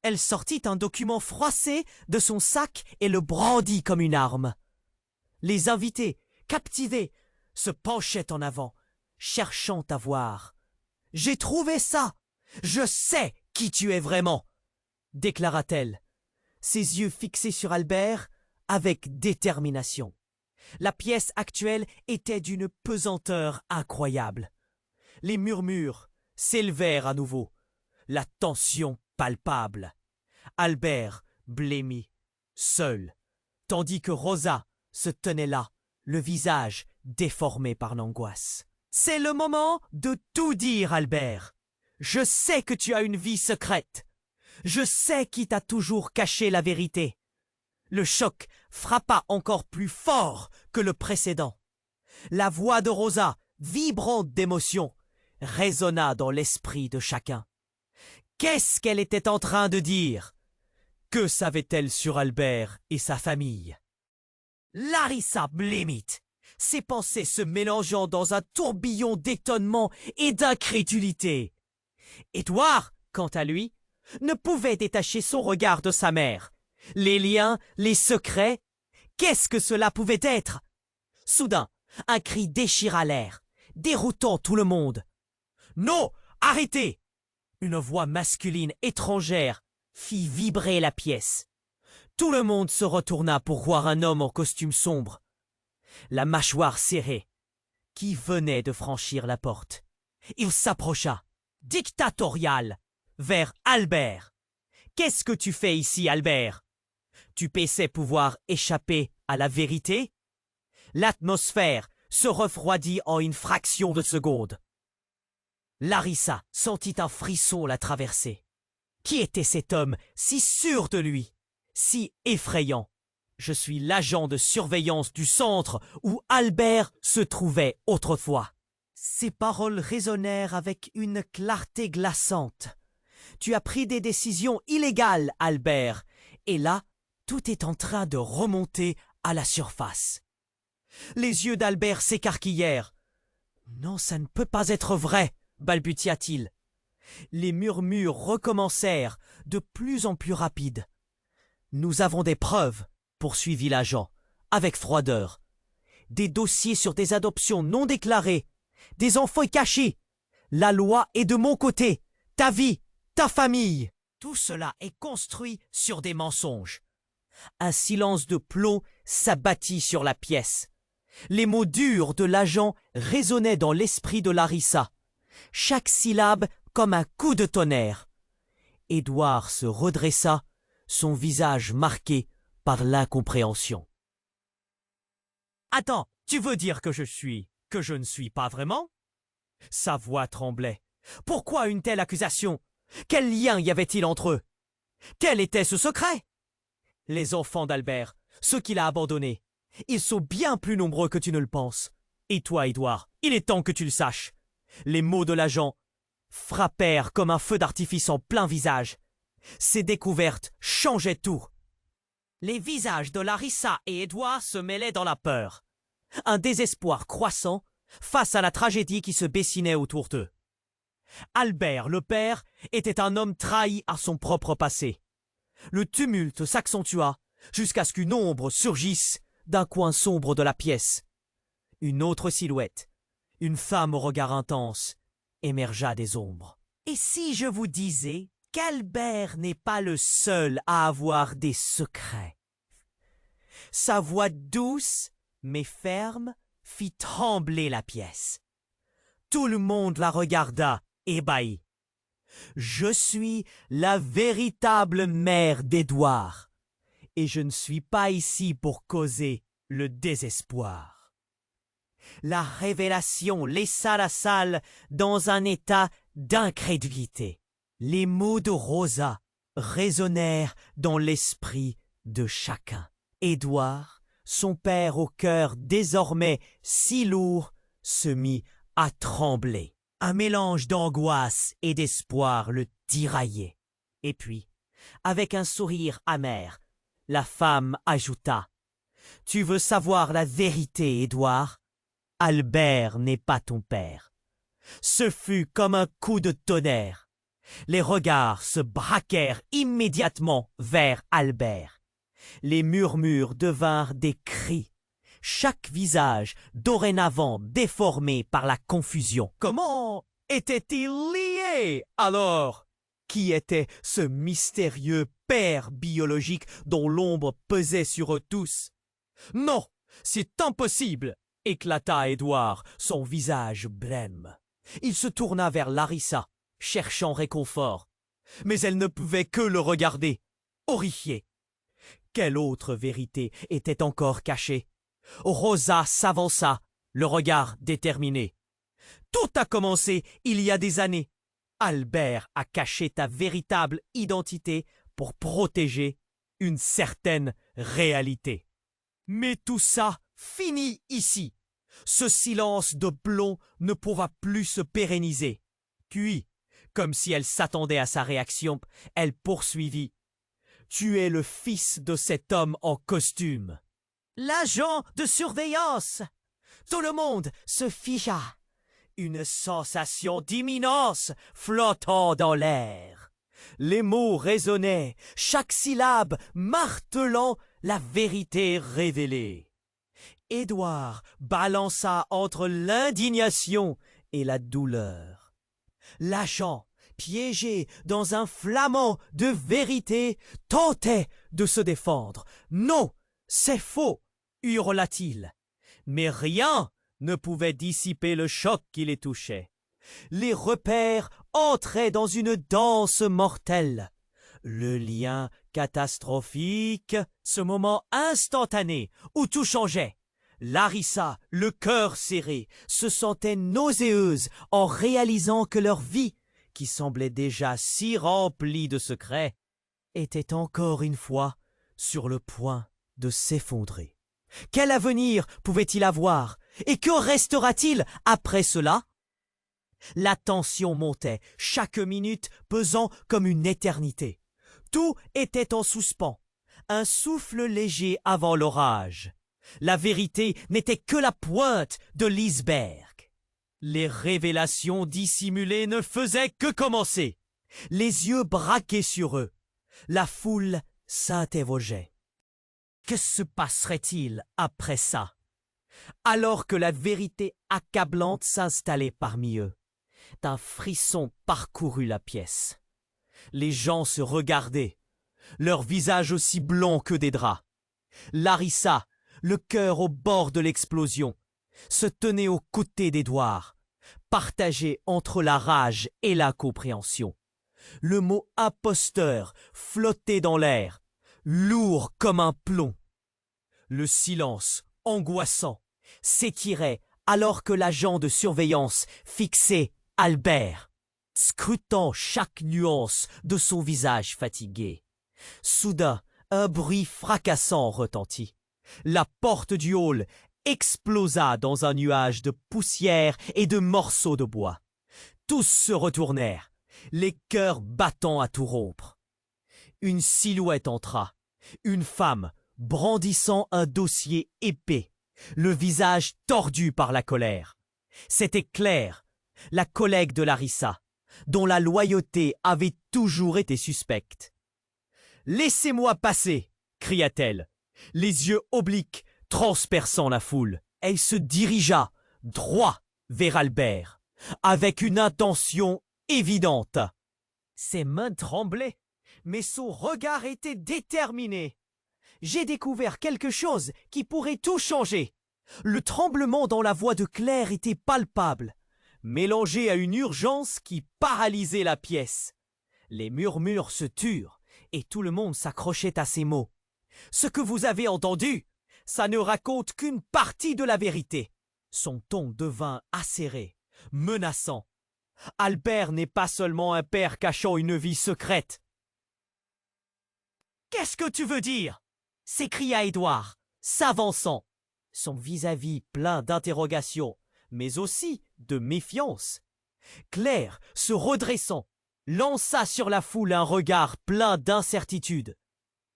elle sortit un document froissé de son sac et le brandit comme une arme. Les invités, captivés, se penchaient en avant, cherchant à voir. « J'ai trouvé ça! Je sais qui tu es vraiment !» déclara-t-elle, ses yeux fixés sur Albert avec détermination. La pièce actuelle était d'une pesanteur incroyable. Les murmures s'élevèrent à nouveau, la tension palpable. Albert blêmi, seul, tandis que Rosa se tenait là, le visage déformé par l'angoisse. « C'est le moment de tout dire, Albert. Je sais que tu as une vie secrète. Je sais qui t'a toujours caché la vérité. » Le choc frappa encore plus fort que le précédent. La voix de Rosa, vibrante d'émotion, résonna dans l'esprit de chacun. Qu'est-ce qu'elle était en train de dire? Que savait-elle sur Albert et sa famille? Larissa blêmit, ses pensées se mélangeant dans un tourbillon d'étonnement et d'incrédulité. Édouard, quant à lui, ne pouvait détacher son regard de sa mère. Les liens, les secrets, qu'est-ce que cela pouvait être? Soudain, un cri déchira l'air, déroutant tout le monde. « Non, arrêtez !» Une voix masculine étrangère fit vibrer la pièce. Tout le monde se retourna pour voir un homme en costume sombre, la mâchoire serrée, qui venait de franchir la porte. Il s'approcha, dictatorial, vers Albert. « Qu'est-ce que tu fais ici, Albert? Tu pensais pouvoir échapper à la vérité? » L'atmosphère se refroidit en une fraction de seconde. Larissa sentit un frisson la traverser. Qui était cet homme si sûr de lui, si effrayant? Je suis l'agent de surveillance du centre où Albert se trouvait autrefois. Ces paroles résonnèrent avec une clarté glaçante. Tu as pris des décisions illégales, Albert, et là, tout est en train de remonter à la surface. Les yeux d'Albert s'écarquillèrent. Non, ça ne peut pas être vrai, balbutia-t-il. Les murmures recommencèrent, de plus en plus rapides. Nous avons des preuves, poursuivit l'agent, avec froideur. Des dossiers sur des adoptions non déclarées, des enfants cachés. La loi est de mon côté, ta vie, ta famille. Tout cela est construit sur des mensonges. Un silence de plomb s'abattit sur la pièce. Les mots durs de l'agent résonnaient dans l'esprit de Larissa, chaque syllabe comme un coup de tonnerre. Édouard se redressa, son visage marqué par l'incompréhension. « Attends, tu veux dire que je ne suis pas vraiment ?» Sa voix tremblait. « Pourquoi une telle accusation? Quel lien y avait-il entre eux? Quel était ce secret? Les enfants d'Albert, ceux qu'il a abandonnés, ils sont bien plus nombreux que tu ne le penses. Et toi, Édouard, il est temps que tu le saches. » Les mots de l'agent frappèrent comme un feu d'artifice en plein visage. Ces découvertes changeaient tout. Les visages de Larissa et Édouard se mêlaient dans la peur. Un désespoir croissant face à la tragédie qui se dessinait autour d'eux. Albert, le père, était un homme trahi à son propre passé. Le tumulte s'accentua jusqu'à ce qu'une ombre surgisse d'un coin sombre de la pièce. Une autre silhouette, une femme au regard intense, émergea des ombres. Et si je vous disais qu'Albert n'est pas le seul à avoir des secrets? Sa voix douce mais ferme fit trembler la pièce. Tout le monde la regarda, ébahi. « Je suis la véritable mère d'Édouard, et je ne suis pas ici pour causer le désespoir. » La révélation laissa la salle dans un état d'incrédulité. Les mots de Rosa résonnèrent dans l'esprit de chacun. Édouard, son père au cœur désormais si lourd, se mit à trembler. Un mélange d'angoisse et d'espoir le tiraillait. Et puis, avec un sourire amer, la femme ajouta « Tu veux savoir la vérité, Édouard? Albert n'est pas ton père. » Ce fut comme un coup de tonnerre. Les regards se braquèrent immédiatement vers Albert. Les murmures devinrent des cris. Chaque visage dorénavant déformé par la confusion. Comment était-il lié alors? Qui était ce mystérieux père biologique dont l'ombre pesait sur eux tous? Non, c'est impossible! Éclata Édouard, son visage blême. Il se tourna vers Larissa, cherchant réconfort. Mais elle ne pouvait que le regarder, horrifiée. Quelle autre vérité était encore cachée? Rosa s'avança, le regard déterminé. Tout a commencé il y a des années. Albert a caché ta véritable identité pour protéger une certaine réalité. Mais tout ça finit ici. Ce silence de plomb ne pourra plus se pérenniser. Puis, comme si elle s'attendait à sa réaction, elle poursuivit. Tu es le fils de cet homme en costume. L'agent de surveillance. Tout le monde se figea. Une sensation d'imminence flottant dans l'air. Les mots résonnaient, chaque syllabe martelant la vérité révélée. Édouard balança entre l'indignation et la douleur. L'agent, piégé dans un flamand de vérité, tentait de se défendre. « Non, c'est faux !» hurla-t-il. Mais rien ne pouvait dissiper le choc qui les touchait. Les repères entraient dans une danse mortelle. Le lien catastrophique, ce moment instantané où tout changeait. Larissa, le cœur serré, se sentait nauséeuse en réalisant que leur vie, qui semblait déjà si remplie de secrets, était encore une fois sur le point de s'effondrer. Quel avenir pouvait-il avoir? Et que restera-t-il après cela? La tension montait, chaque minute pesant comme une éternité. Tout était en suspens, un souffle léger avant l'orage. La vérité n'était que la pointe de l'iceberg. Les révélations dissimulées ne faisaient que commencer. Les yeux braqués sur eux, la foule s'interrogeait. Que se passerait-il après ça? Alors que la vérité accablante s'installait parmi eux, un frisson parcourut la pièce. Les gens se regardaient, leurs visages aussi blancs que des draps. Larissa, le cœur au bord de l'explosion, se tenait aux côtés d'Édouard, partagé entre la rage et l'incompréhension. Le mot imposteur flottait dans l'air, lourd comme un plomb. Le silence, angoissant, s'étirait alors que l'agent de surveillance fixait Albert, scrutant chaque nuance de son visage fatigué. Soudain, un bruit fracassant retentit. La porte du hall explosa dans un nuage de poussière et de morceaux de bois. Tous se retournèrent, les cœurs battant à tout rompre. Une silhouette entra. Une femme, brandissant un dossier épais, le visage tordu par la colère. C'était Claire, la collègue de Larissa, dont la loyauté avait toujours été suspecte. « Laissez-moi passer !» cria-t-elle, les yeux obliques transperçant la foule. Elle se dirigea droit vers Albert, avec une intention évidente. Ses mains tremblaient, mais son regard était déterminé. J'ai découvert quelque chose qui pourrait tout changer. Le tremblement dans la voix de Claire était palpable, mélangé à une urgence qui paralysait la pièce. Les murmures se turent, et tout le monde s'accrochait à ses mots. Ce que vous avez entendu, ça ne raconte qu'une partie de la vérité. Son ton devint acéré, menaçant. Albert n'est pas seulement un père cachant une vie secrète. « Qu'est-ce que tu veux dire ?» s'écria Édouard, s'avançant, son vis-à-vis plein d'interrogations, mais aussi de méfiance. Claire, se redressant, lança sur la foule un regard plein d'incertitude,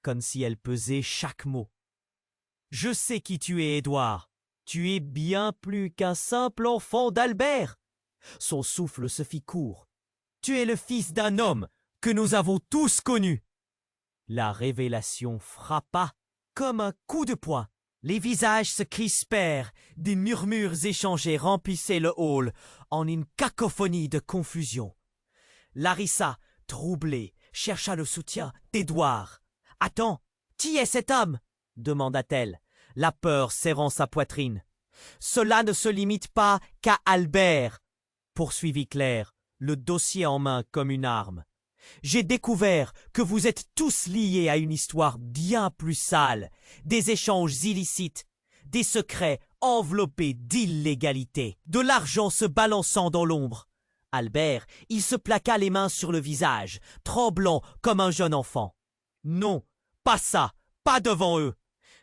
comme si elle pesait chaque mot. « Je sais qui tu es, Édouard. Tu es bien plus qu'un simple enfant d'Albert. » Son souffle se fit court. « Tu es le fils d'un homme que nous avons tous connu. » La révélation frappa comme un coup de poing. Les visages se crispèrent, des murmures échangés remplissaient le hall en une cacophonie de confusion. Larissa, troublée, chercha le soutien d'Édouard. « Attends, qui est cet homme ?» demanda-t-elle, la peur serrant sa poitrine. « Cela ne se limite pas qu'à Albert, » poursuivit Claire, le dossier en main comme une arme. « J'ai découvert que vous êtes tous liés à une histoire bien plus sale, des échanges illicites, des secrets enveloppés d'illégalité, de l'argent se balançant dans l'ombre. » Albert, il se plaqua les mains sur le visage, tremblant comme un jeune enfant. « Non, pas ça, pas devant eux !»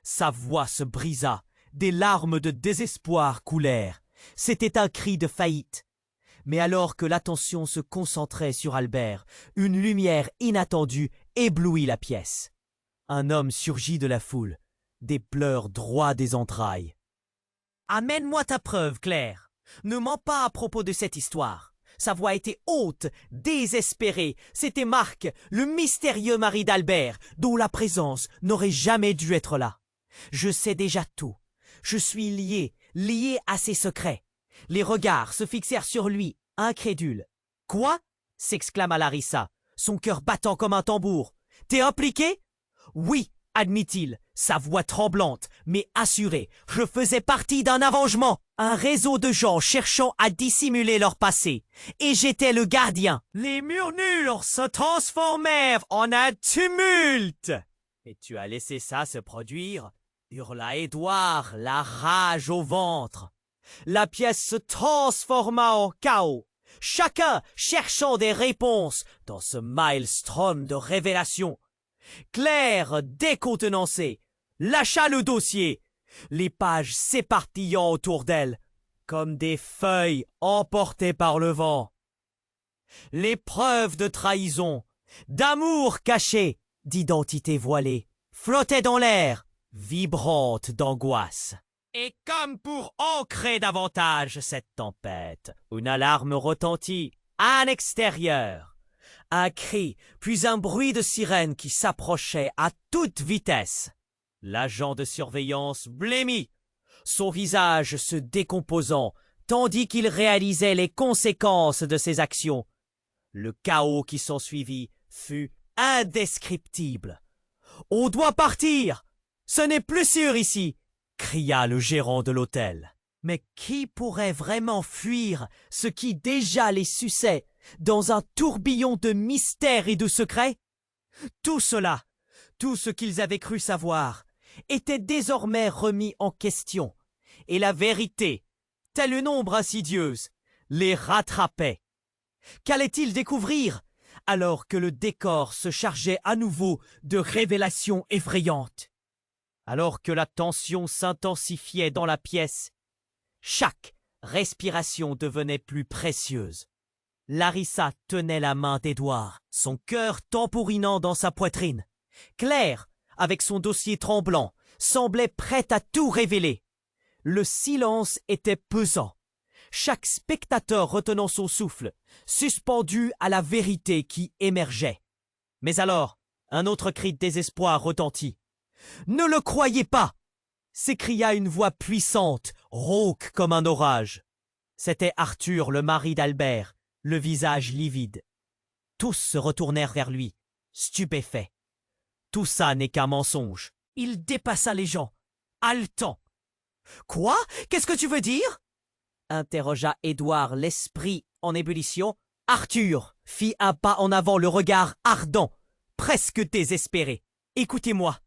Sa voix se brisa, des larmes de désespoir coulèrent. C'était un cri de faillite. Mais alors que l'attention se concentrait sur Albert, une lumière inattendue éblouit la pièce. Un homme surgit de la foule, des pleurs droits des entrailles. « Amène-moi ta preuve, Claire. Ne mens pas à propos de cette histoire. » Sa voix était haute, désespérée. C'était Marc, le mystérieux mari d'Albert, dont la présence n'aurait jamais dû être là. « Je sais déjà tout. Je suis lié à ses secrets. » Les regards se fixèrent sur lui, incrédules. « Quoi ?» s'exclama Larissa, son cœur battant comme un tambour. « T'es impliqué ?» ?»« Oui, admit-il, sa voix tremblante, mais assurée. Je faisais partie d'un arrangement, un réseau de gens cherchant à dissimuler leur passé. Et j'étais le gardien. » Les murmures se transformèrent en un tumulte. « Et tu as laissé ça se produire ?» hurla Édouard, la rage au ventre. La pièce se transforma en chaos, chacun cherchant des réponses dans ce maelstrom de révélations. Claire, décontenancée, lâcha le dossier, les pages s'éparpillant autour d'elle, comme des feuilles emportées par le vent. Les preuves de trahison, d'amour caché, d'identité voilée, flottaient dans l'air, vibrantes d'angoisse. Et comme pour ancrer davantage cette tempête, une alarme retentit à l'extérieur. Un cri, puis un bruit de sirène qui s'approchait à toute vitesse. L'agent de surveillance blêmit, son visage se décomposant, tandis qu'il réalisait les conséquences de ses actions. Le chaos qui s'ensuivit fut indescriptible. « On doit partir! Ce n'est plus sûr ici !» cria le gérant de l'hôtel. Mais qui pourrait vraiment fuir ce qui déjà les suçait dans un tourbillon de mystères et de secrets? Tout cela, tout ce qu'ils avaient cru savoir, était désormais remis en question, et la vérité, telle une ombre insidieuse, les rattrapait. Qu'allaient-ils découvrir alors que le décor se chargeait à nouveau de révélations effrayantes? Alors que la tension s'intensifiait dans la pièce, chaque respiration devenait plus précieuse. Larissa tenait la main d'Édouard, son cœur tambourinant dans sa poitrine. Claire, avec son dossier tremblant, semblait prête à tout révéler. Le silence était pesant, chaque spectateur retenant son souffle, suspendu à la vérité qui émergeait. Mais alors, un autre cri de désespoir retentit. « Ne le croyez pas !» s'écria une voix puissante, rauque comme un orage. C'était Arthur, le mari d'Albert, le visage livide. Tous se retournèrent vers lui, stupéfaits. Tout ça n'est qu'un mensonge. Il dépassa les gens, haletant. « Quoi? Qu'est-ce que tu veux dire ?» interrogea Édouard, l'esprit en ébullition. Arthur fit un pas en avant, le regard ardent, presque désespéré. « Écoutez-moi,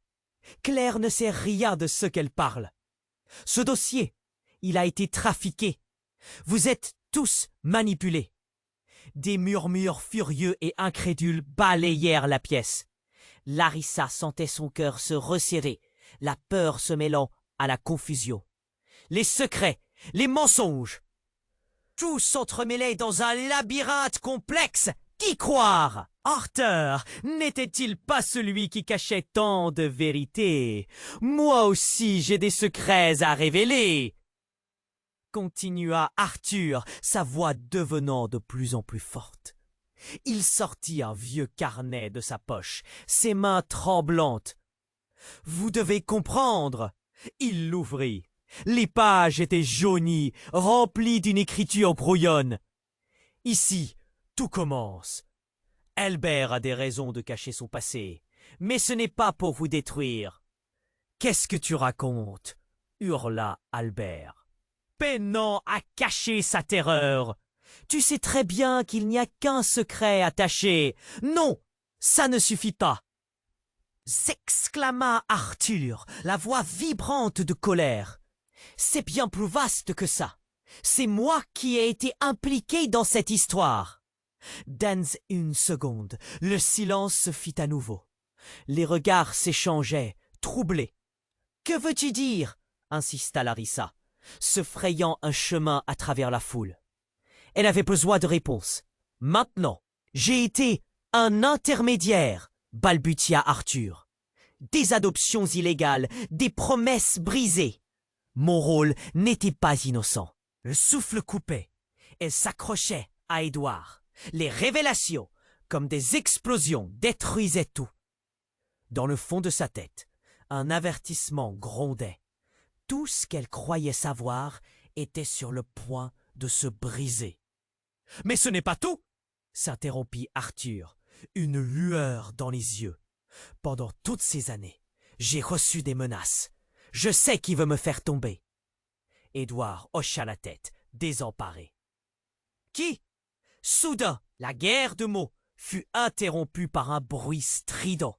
Claire ne sait rien de ce qu'elle parle. Ce dossier, il a été trafiqué. Vous êtes tous manipulés. » Des murmures furieux et incrédules balayèrent la pièce. Larissa sentait son cœur se resserrer, la peur se mêlant à la confusion. Les secrets, les mensonges, tout s'entremêlait dans un labyrinthe complexe. Qui croire? Arthur n'était-il pas celui qui cachait tant de vérités? Moi aussi j'ai des secrets à révéler, continua Arthur, sa voix devenant de plus en plus forte. Il sortit un vieux carnet de sa poche, ses mains tremblantes. « Vous devez comprendre !» Il l'ouvrit. Les pages étaient jaunies, remplies d'une écriture brouillonne. « Ici, tout commence. Albert a des raisons de cacher son passé, mais ce n'est pas pour vous détruire. »« Qu'est-ce que tu racontes ?» hurla Albert, peinant à cacher sa terreur. « Tu sais très bien qu'il n'y a qu'un secret attaché. Non, ça ne suffit pas !» s'exclama Arthur, la voix vibrante de colère. « C'est bien plus vaste que ça. C'est moi qui ai été impliqué dans cette histoire. » Dans une seconde, le silence se fit à nouveau. Les regards s'échangeaient, troublés. « Que veux-tu dire ?» insista Larissa, se frayant un chemin à travers la foule. Elle avait besoin de réponse. « Maintenant, j'ai été un intermédiaire !» balbutia Arthur. « Des adoptions illégales, des promesses brisées. Mon rôle n'était pas innocent. » Le souffle coupait. Elle s'accrochait à Édouard. Les révélations, comme des explosions, détruisaient tout. Dans le fond de sa tête, un avertissement grondait. Tout ce qu'elle croyait savoir était sur le point de se briser. « Mais ce n'est pas tout !» s'interrompit Arthur, une lueur dans les yeux. « Pendant toutes ces années, j'ai reçu des menaces. Je sais qui veut me faire tomber. » Édouard hocha la tête, désemparé. « Qui ?» Soudain, la guerre de mots fut interrompue par un bruit strident.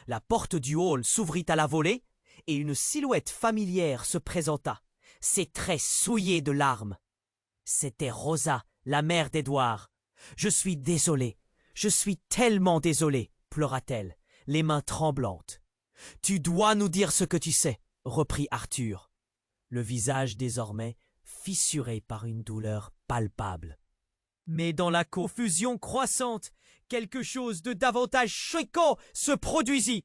La porte du hall s'ouvrit à la volée et une silhouette familière se présenta, ses traits souillés de larmes. C'était Rosa, la mère d'Édouard. « Je suis désolée, je suis tellement désolée, pleura-t-elle, les mains tremblantes. « Tu dois nous dire ce que tu sais, reprit Arthur, le visage désormais fissuré par une douleur palpable. Mais dans la confusion croissante, quelque chose de davantage choquant se produisit.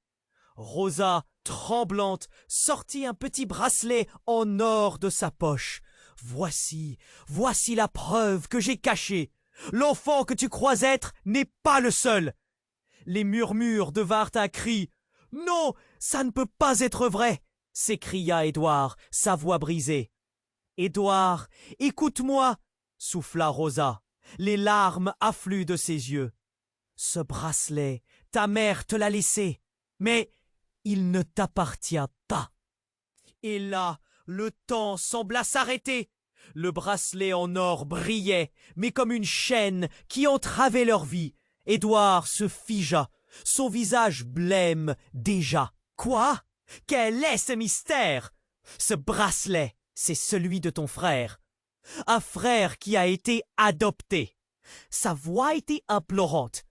Rosa, tremblante, sortit un petit bracelet en or de sa poche. « Voici la preuve que j'ai cachée. L'enfant que tu crois être n'est pas le seul. » Les murmures devinrent un cri. « Non, ça ne peut pas être vrai !» s'écria Édouard, sa voix brisée. « Édouard, écoute-moi !» souffla Rosa. Les larmes affluent de ses yeux. « Ce bracelet, ta mère te l'a laissé, mais il ne t'appartient pas. » Et là, le temps sembla s'arrêter. Le bracelet en or brillait, mais comme une chaîne qui entravait leur vie. Édouard se figea, son visage blême déjà. « Quoi? Quel est ce mystère? Ce bracelet, c'est celui de ton frère. Un frère qui a été adopté. » Sa voix était implorante,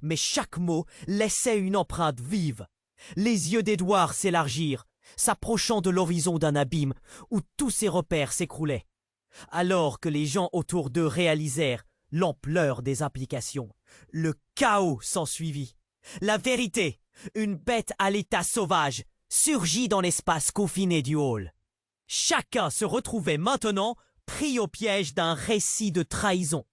mais chaque mot laissait une empreinte vive. Les yeux d'Édouard s'élargirent, s'approchant de l'horizon d'un abîme où tous ses repères s'écroulaient. Alors que les gens autour d'eux réalisèrent L'ampleur des implications, le chaos s'ensuivit. La vérité, une bête à l'état sauvage, surgit dans l'espace confiné du hall. Chacun se retrouvait maintenant pris au piège d'un récit de trahison,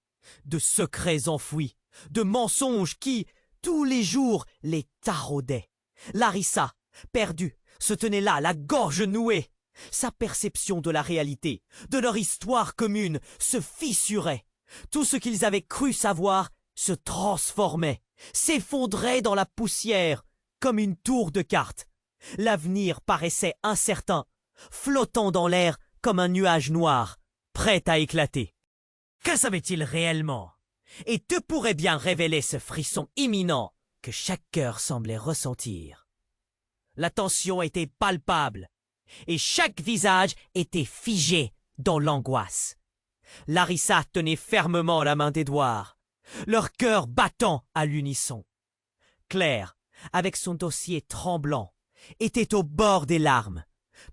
de secrets enfouis, de mensonges qui, tous les jours, les taraudaient. Larissa, perdue, se tenait là, la gorge nouée. Sa perception de la réalité, de leur histoire commune, se fissurait. Tout ce qu'ils avaient cru savoir se transformait, s'effondrait dans la poussière, comme une tour de cartes. L'avenir paraissait incertain, flottant dans l'air comme un nuage noir, prêt à éclater. Que savait-il réellement? Et te pourrait bien révéler ce frisson imminent que chaque cœur semblait ressentir. La tension était palpable, et chaque visage était figé dans l'angoisse. Larissa tenait fermement la main d'Édouard, leur cœur battant à l'unisson. Claire, avec son dossier tremblant, était au bord des larmes,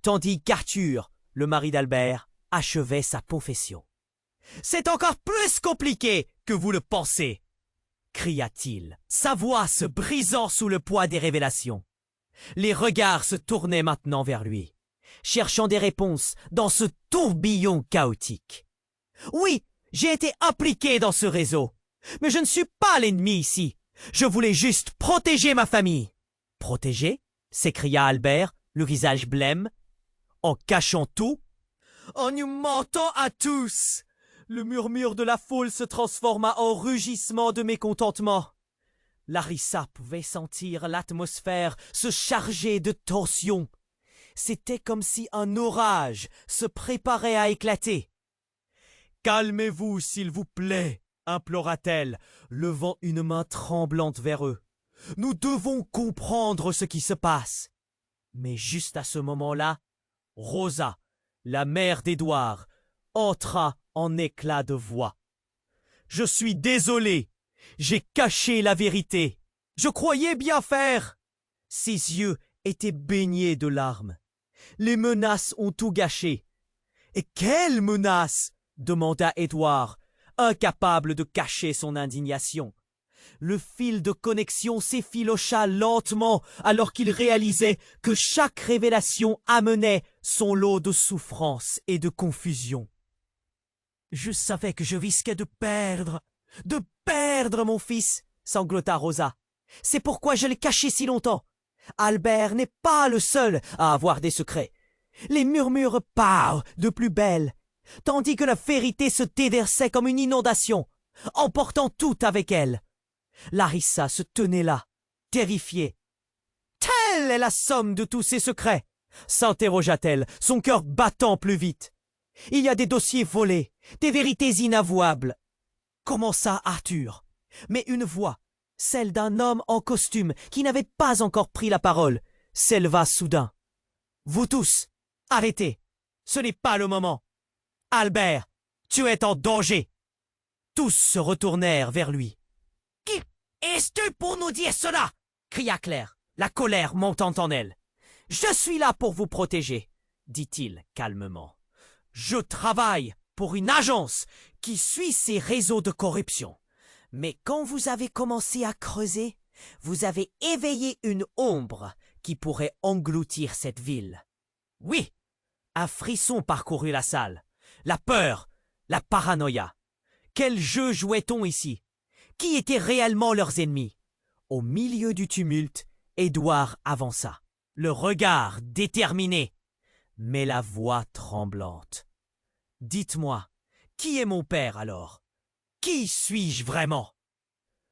tandis qu'Arthur, le mari d'Albert, achevait sa confession. « C'est encore plus compliqué que vous le pensez !» cria-t-il, sa voix se brisant sous le poids des révélations. Les regards se tournaient maintenant vers lui, cherchant des réponses dans ce tourbillon chaotique. « Oui, j'ai été impliqué dans ce réseau, mais je ne suis pas l'ennemi ici. Je voulais juste protéger ma famille. »« Protéger ?» s'écria Albert, le visage blême. « En cachant tout ?»« En nous mentant à tous !» Le murmure de la foule se transforma en rugissement de mécontentement. Larissa pouvait sentir l'atmosphère se charger de tension. C'était comme si un orage se préparait à éclater. « Calmez-vous, s'il vous plaît, » implora-t-elle, levant une main tremblante vers eux. « Nous devons comprendre ce qui se passe. » Mais juste à ce moment-là, Rosa, la mère d'Édouard, entra en éclats de voix. « Je suis désolé, j'ai caché la vérité. Je croyais bien faire. » Ses yeux étaient baignés de larmes. « Les menaces ont tout gâché. »« Et quelles menaces ?» demanda Édouard, incapable de cacher son indignation. Le fil de connexion s'effilocha lentement alors qu'il réalisait que chaque révélation amenait son lot de souffrance et de confusion. « Je savais que je risquais de perdre mon fils, » sanglota Rosa. « C'est pourquoi je l'ai caché si longtemps. Albert n'est pas le seul à avoir des secrets. Les murmures parent de plus belle, tandis que la vérité se déversait comme une inondation, emportant tout avec elle. » Larissa se tenait là, terrifiée. « Telle est la somme de tous ces secrets !» s'interrogea-t-elle, son cœur battant plus vite. « Il y a des dossiers volés, des vérités inavouables. » Commença Arthur, mais une voix, celle d'un homme en costume qui n'avait pas encore pris la parole, s'éleva soudain. « Vous tous, arrêtez, ce n'est pas le moment. Albert, tu es en danger. » Tous se retournèrent vers lui. « Qui es-tu pour nous dire cela ?» cria Claire, la colère montant en elle. « Je suis là pour vous protéger, » dit-il calmement. « Je travaille pour une agence qui suit ces réseaux de corruption. Mais quand vous avez commencé à creuser, vous avez éveillé une ombre qui pourrait engloutir cette ville. » Oui, un frisson parcourut la salle. La peur, la paranoïa. Quel jeu jouait-on ici? Qui étaient réellement leurs ennemis? Au milieu du tumulte, Édouard avança, le regard déterminé, mais la voix tremblante. « Dites-moi, qui est mon père alors? Qui suis-je vraiment ?»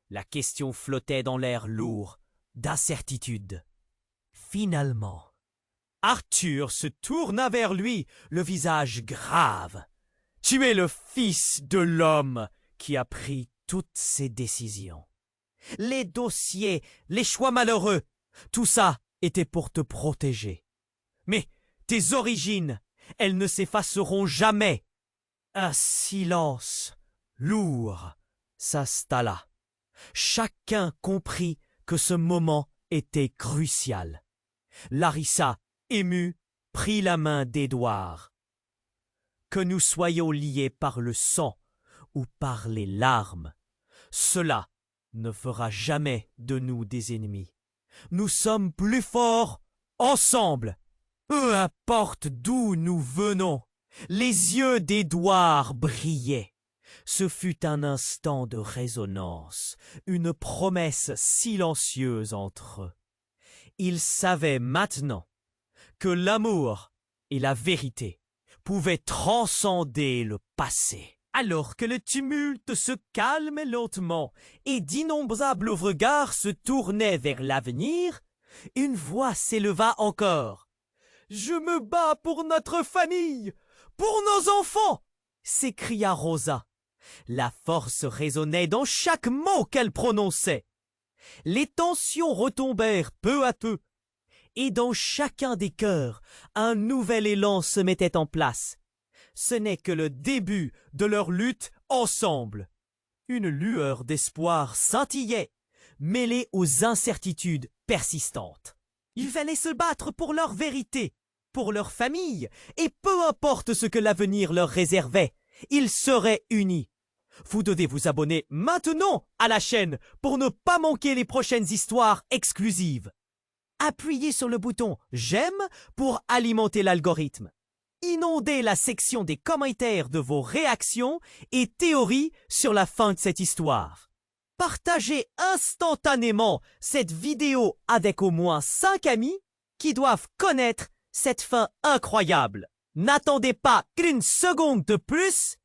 La question flottait dans l'air lourd, d'incertitude. Finalement, Arthur se tourna vers lui, le visage grave. « Tu es le fils de l'homme qui a pris toutes ces décisions. Les dossiers, les choix malheureux, tout ça était pour te protéger. Mais tes origines, elles ne s'effaceront jamais. » Un silence lourd s'installa. Chacun comprit que ce moment était crucial. Larissa, émue, prit la main d'Édouard. « Que nous soyons liés par le sang ou par les larmes. Cela ne fera jamais de nous des ennemis. Nous sommes plus forts ensemble. Peu importe d'où nous venons. Les yeux d'Édouard brillaient. Ce fut un instant de résonance, une promesse silencieuse entre eux. Ils savaient maintenant que l'amour et la vérité pouvaient transcender le passé. Alors que le tumulte se calmait lentement et d'innombrables regards se tournaient vers l'avenir, une voix s'éleva encore. « Je me bats pour notre famille, pour nos enfants !» s'écria Rosa. La force résonnait dans chaque mot qu'elle prononçait. Les tensions retombèrent peu à peu, et dans chacun des cœurs, un nouvel élan se mettait en place. Ce n'est que le début de leur lutte ensemble. Une lueur d'espoir scintillait, mêlée aux incertitudes persistantes. Il fallait se battre pour leur vérité, pour leur famille, et peu importe ce que l'avenir leur réservait, ils seraient unis. Vous devez vous abonner maintenant à la chaîne pour ne pas manquer les prochaines histoires exclusives. Appuyez sur le bouton « J'aime » pour alimenter l'algorithme. Inondez la section des commentaires de vos réactions et théories sur la fin de cette histoire. Partagez instantanément cette vidéo avec au moins 5 amis qui doivent connaître cette fin incroyable. N'attendez pas qu'une seconde de plus